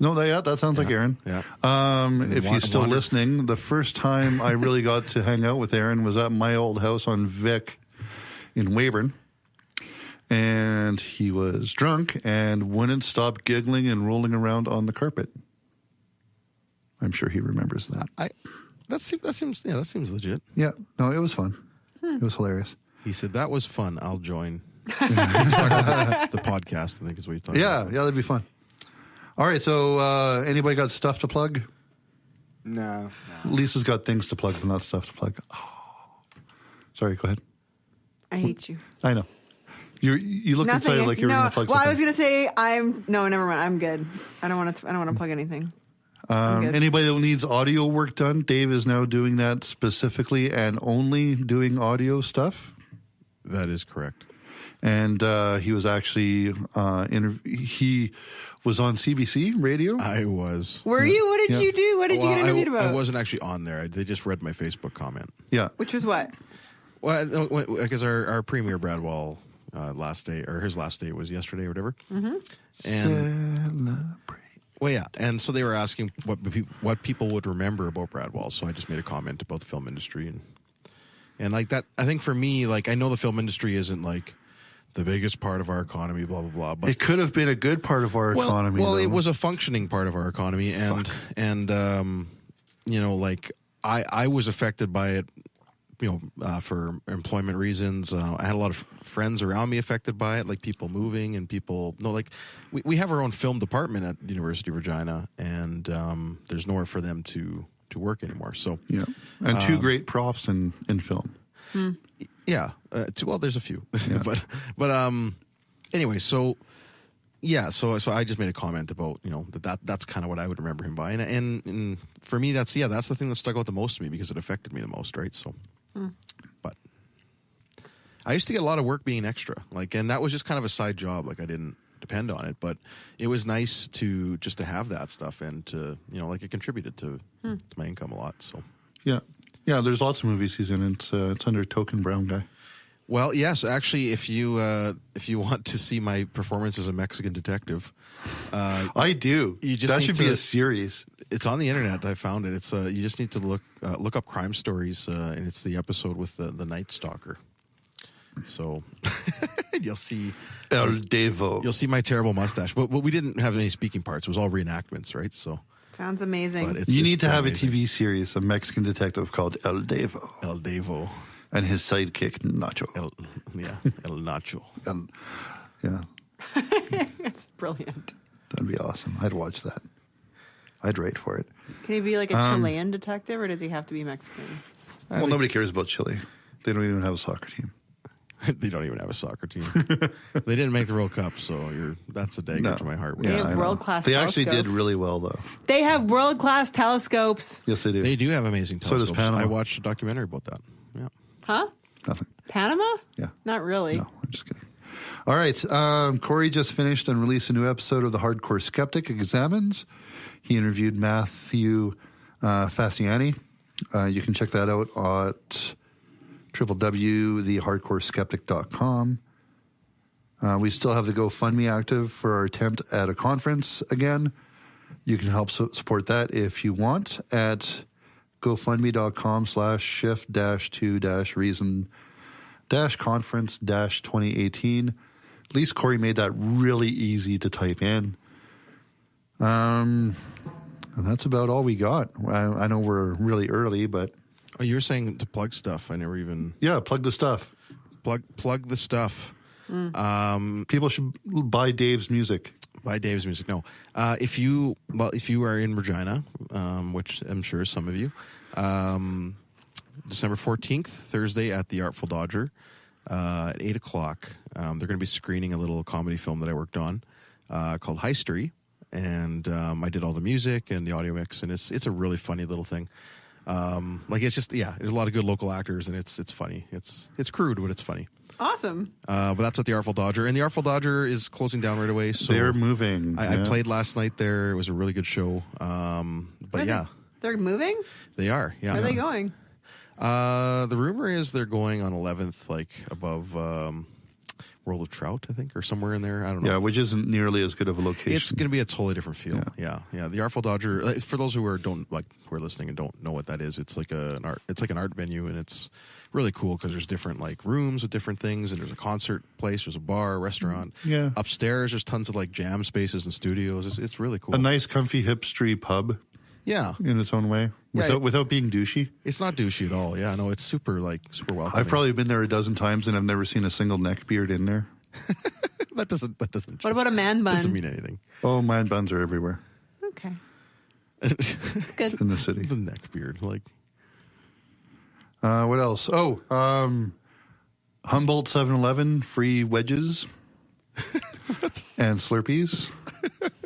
No, that sounds like Aaron. Yeah. If he's still listening, the first time I really got to hang out with Aaron was at my old house on Vic in Weyburn. And he was drunk and wouldn't stop giggling and rolling around on the carpet. I'm sure he remembers that. That seems legit. Yeah. No, it was fun. It was hilarious. He said, that was fun. I'll join. The podcast, I think is what he's talking about. Yeah, that'd be fun. All right, so anybody got stuff to plug? No. Lisa's got things to plug, but not stuff to plug. Oh. Sorry, go ahead. I hate you. I know. You look excited like you're going to plug something. Well, I was going to say never mind. I'm good. I don't want to plug anything. Anybody that needs audio work done, Dave is now doing that specifically and only doing audio stuff. That is correct. And he was actually he was on CBC radio. I was. Were you? What did you do? What did you get interviewed about? I wasn't actually on there. They just read my Facebook comment. Yeah. Which was what? Well, because our premier Brad Wall last day, or his last day was yesterday or whatever. Mm-hmm. And celebrate. Well, yeah, and so they were asking what people would remember about Brad Wall. So I just made a comment about the film industry and like that. I think for me, like I know the film industry isn't like the biggest part of our economy, blah blah blah. But it could have been a good part of our economy. Well, though. it was a functioning part of our economy, and like I was affected by it. For employment reasons, I had a lot of friends around me affected by it, like people moving and people. No, like we have our own film department at University of Regina, and there's nowhere for them to work anymore. So yeah, and 2 great profs in film. Yeah, there's a few, yeah. but anyway, so yeah, so I just made a comment about that's kind of what I would remember him by, and for me that's the thing that stuck out the most to me because it affected me the most, right? So. But I used to get a lot of work being extra, and that was just kind of a side job. Like I didn't depend on it, but it was nice to have that stuff and to it contributed to my income a lot. So yeah, there's lots of movies he's in. It's under Token Brown Guy. Well, yes, actually, if you want to see my performance as a Mexican detective, I do. That should be a series. It's on the internet. I found it. It's you just need to look up Crime Stories, and it's the episode with the Night Stalker. So you'll see El Devo. You'll see my terrible mustache, but we didn't have any speaking parts. It was all reenactments, right? So sounds amazing. You need to have a TV series, a Mexican detective called El Devo. El Devo. And his sidekick, Nacho. El Nacho. Yeah. That's brilliant. That'd be awesome. I'd watch that. I'd write for it. Can he be like a Chilean detective, or does he have to be Mexican? Well, nobody cares about Chile. They don't even have a soccer team. They don't even have a soccer team. They didn't make the World Cup, so that's a dagger to my heart. They have world-class They actually telescopes. did really well, though. They have world-class telescopes. Yes, they do. They do have amazing telescopes. So does Panama. I watched a documentary about that. Yeah. Huh? Nothing. Panama? Yeah. Not really. No, I'm just kidding. All right. Corey just finished and released a new episode of The Hardcore Skeptic Examines. He interviewed Matthew Fasciani. You can check that out at www.thehardcoreskeptic.com. We still have the GoFundMe active for our attempt at a conference again. You can help support that if you want at gofundme.com/shift-2-reason-conference-2018. At least Corey made that really easy to type in. And that's about all we got. I know we're really early, but... Oh, you were saying to plug stuff. I never even... Yeah, plug the stuff. Plug the stuff. People should buy Dave's music. Buy Dave's music. No. If you are in Regina, which I'm sure some of you, December 14th, Thursday at the Artful Dodger at 8 o'clock, they're going to be screening a little comedy film that I worked on called Heistery. And I did all the music and the audio mix, and it's a really funny little thing. It's just, there's a lot of good local actors, and it's funny. It's crude, but it's funny. Awesome. But that's at the Artful Dodger, and the Artful Dodger is closing down right away. So they're moving. I played last night there. It was a really good show. They're moving? They are. Yeah. Where are they going? The rumor is they're going on 11th, like above World of Trout, I think, or somewhere in there. I don't know. Yeah, which isn't nearly as good of a location. It's going to be a totally different feel. Yeah. The Artful Dodger. For those who are listening and don't know what that is, it's like an art venue, and it's really cool because there's different like rooms with different things, and there's a concert place, there's a bar, a restaurant. Yeah. Upstairs, there's tons of like jam spaces and studios. It's really cool. A nice, comfy, hipstery pub. Yeah, in its own way, without being douchey. It's not douchey at all. Yeah, no, it's super welcoming. I've probably been there a dozen times, and I've never seen a single neckbeard in there. That doesn't. What about a man bun? Doesn't mean anything. Oh, man buns are everywhere. Okay, it's good in the city. The neckbeard, like. What else? Oh, Humboldt 7-Eleven free wedges and Slurpees.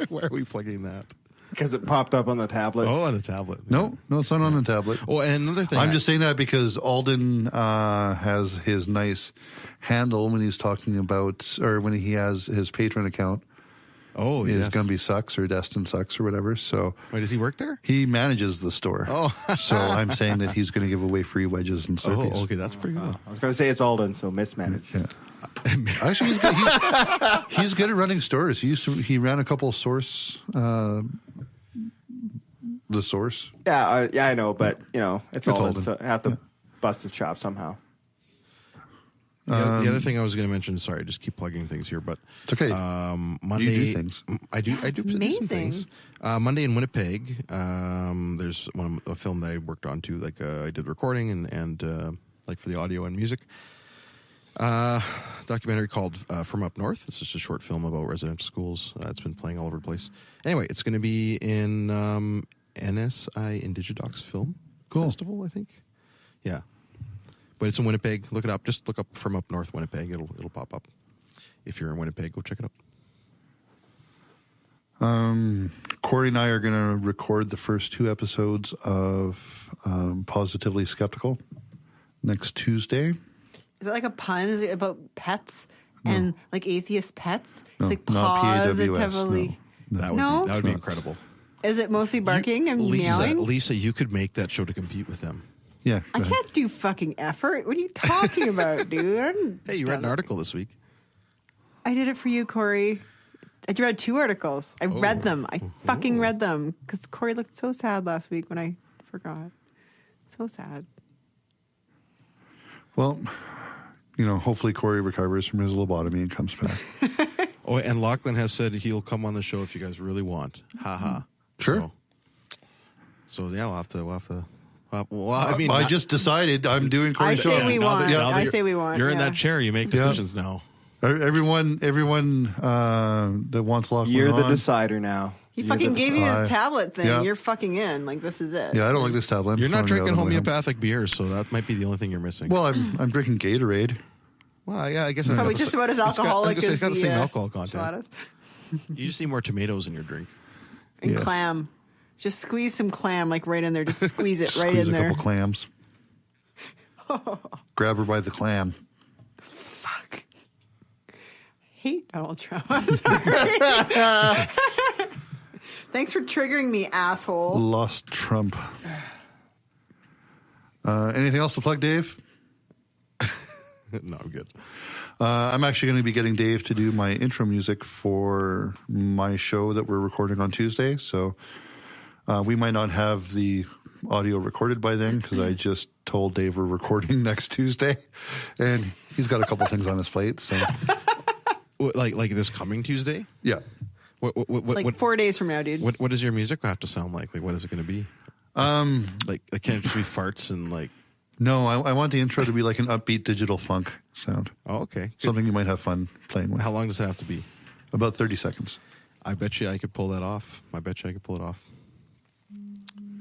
Why are we plugging that? Because it popped up on the tablet. Oh, on the tablet. No, it's not on the tablet. Oh, and another thing. I'm just saying that because Alden has his nice handle when he's talking about, or when he has his Patreon account. Oh, yes. It's Gumby Sucks or Destin Sucks or whatever. So, wait, does he work there? He manages the store. Oh, so I'm saying that he's going to give away free wedges and Slurpees. Oh, okay, that's pretty good. I was going to say it's Alden, so mismanaged. Yeah. Actually, he's good. He's good at running stores. He ran a couple Source. The Source. Yeah, I know, but it's Alden, Alden. so I have to bust his chop somehow. The other thing I was going to mention, sorry, just keep plugging things here, but it's okay. Monday, you do things. I do some things. Monday in Winnipeg, there's a film that I worked on too. Like I did the recording and like for the audio and music. Documentary called From Up North. This is a short film about residential schools. It's been playing all over the place. Anyway, it's going to be in NSI Indigidocs Film Festival, I think. Yeah. But it's in Winnipeg. Look it up. Just look up From Up North Winnipeg. It'll pop up. If you're in Winnipeg, go check it out. Corey and I are going to record the first 2 episodes of Positively Skeptical next Tuesday. Is it like a pun? Is it about pets and like atheist pets? No, It's like not positively. That would be incredible. Is it mostly barking and meowing? Lisa, you could make that show to compete with them. Yeah. I can't do fucking effort. What are you talking about, dude? Hey, you read an article this week. I did it for you, Corey. I read 2 articles. I read them. I fucking read them because Corey looked so sad last week when I forgot. So sad. Well, hopefully Corey recovers from his lobotomy and comes back. Oh, and Lachlan has said he'll come on the show if you guys really want. Ha ha. Sure. So yeah, we'll have to. I just decided I'm doing Corey's show. I say we want. I say we want. You're in that chair. You make decisions now. Everyone that wants Lachlan You're the on, decider now. He fucking gave you his tablet thing. Yeah. You're fucking in. Like, this is it. Yeah, I don't like this tablet. You're not drinking homeopathic beers, so that might be the only thing you're missing. Well, I'm drinking Gatorade. Well, yeah, I guess it's probably just about as alcoholic as it's got the same the alcohol content. You just need more tomatoes in your drink. And clam. Just squeeze some clam, like right in there. Just squeeze it right in there. Squeeze a couple clams. Grab her by the clam. Fuck. Hate Donald Trump. I'm sorry. Thanks for triggering me, asshole. Lost Trump. Anything else to plug, Dave? No, I'm good. I'm actually going to be getting Dave to do my intro music for my show that we're recording on Tuesday. So we might not have the audio recorded by then because I just told Dave we're recording next Tuesday, and he's got a couple things on his plate. So, like this coming Tuesday? Yeah. What 4 days from now, dude. What does your music have to sound like? Like, what is it going to be? Like can it just be farts and like? No, I want the intro to be like an upbeat digital funk sound. Oh, okay. Something you might have fun playing with. How long does it have to be? About 30 seconds. I bet you I could pull that off.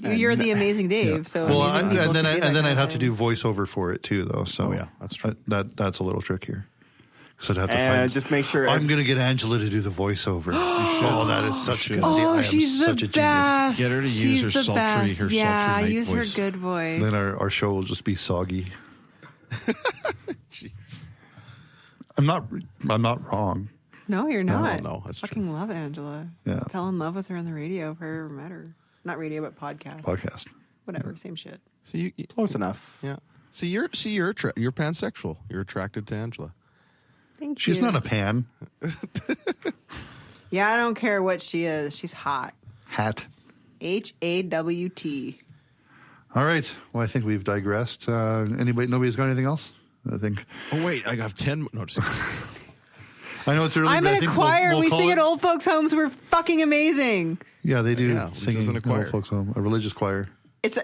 You're the amazing Dave. So well, and then I'd have to do voiceover for it too, though. So yeah, that's true. That's a little trickier. So I'd have to find. Just make sure I'm going to get Angela to do the voiceover. Oh, that is such a good idea. I am she's such the a genius. best. Get her to use her sultry, night use voice. her good voice. Then our show will just be soggy. Jeez. I'm not wrong. No, you're not. No, that's true. Fucking love Angela. Yeah. Fell in love with her on the radio if I ever met her. Not radio, but podcast. Whatever, same shit. So you close enough. Yeah. You're pansexual. You're attracted to Angela. Thank you. She's not a pan. Yeah, I don't care what she is. She's hot. Hat. HAWT. All right. Well, I think we've digressed. Nobody's got anything else? I think. Oh wait, I got 10. No, just. I know it's early. I'm but I in a think choir. we'll We call sing it- at old folks' homes. We're fucking amazing. Yeah, they do. Yeah, singing in a choir. old folks' home, a religious choir.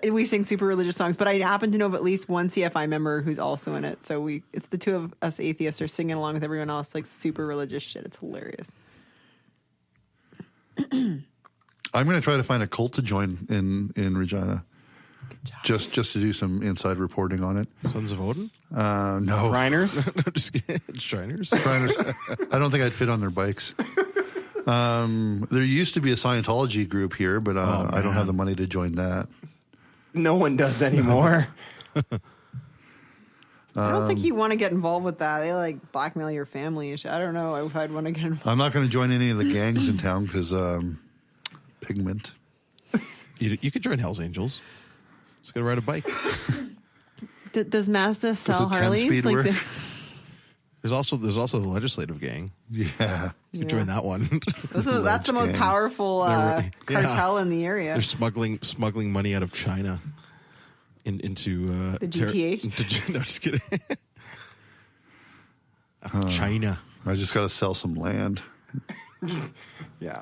We sing super religious songs, but I happen to know of at least one CFI member who's also in it. So it's the two of us atheists are singing along with everyone else, like super religious shit. It's hilarious. I'm going to try to find a cult to join in Regina. Good job. Just to do some inside reporting on it. Sons of Odin? No. Shriners? No, just kidding. Shriners? I don't think I'd fit on their bikes. There used to be a Scientology group here, but I don't have the money to join that. No one does anymore. I don't think you want to get involved with that. They like blackmail your family and shit. I don't know if I'd want to get involved. I'm not going to join any of the gangs in town because pigment. You could join Hell's Angels. Just gotta ride a bike. Does Mazda sell Does a Harleys? 10-speed work? There's also the legislative gang. Yeah. You could join that one. That's the most powerful cartel in the area. They're smuggling money out of China into the GTH. No, just kidding. China. I just got to sell some land. Yeah.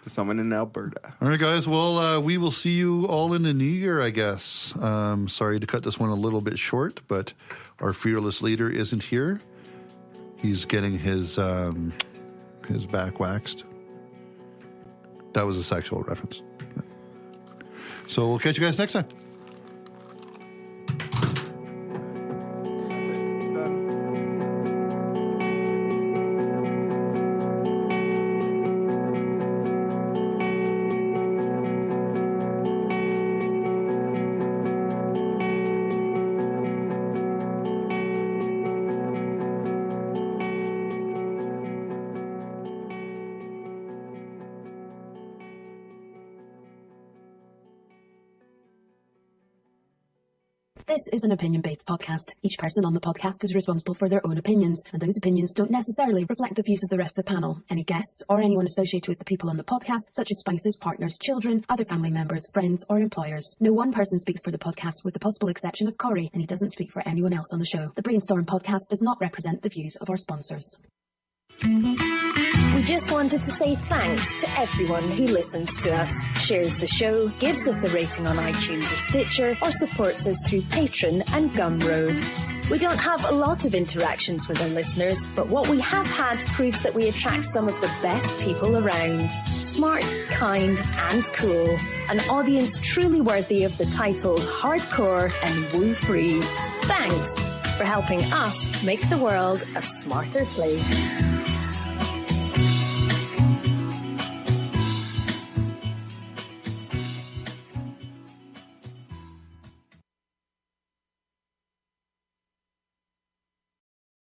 To someone in Alberta. All right, guys. Well, we will see you all in the new year, I guess. Sorry to cut this one a little bit short, but our fearless leader isn't here. He's getting his back waxed. That was a sexual reference. So we'll catch you guys next time. This is an opinion-based podcast. Each person on the podcast is responsible for their own opinions, and those opinions don't necessarily reflect the views of the rest of the panel. Any guests or anyone associated with the people on the podcast, such as spouses, partners, children, other family members, friends, or employers. No one person speaks for the podcast with the possible exception of Corey, and he doesn't speak for anyone else on the show. The Brainstorm podcast does not represent the views of our sponsors. We just wanted to say thanks to everyone who listens to us, shares the show, gives us a rating on iTunes or Stitcher, or supports us through Patreon and Gumroad. We don't have a lot of interactions with our listeners, but what we have had proves that we attract some of the best people around. Smart, kind, and cool. An audience truly worthy of the titles hardcore and woo-free. Thanks for helping us make the world a smarter place.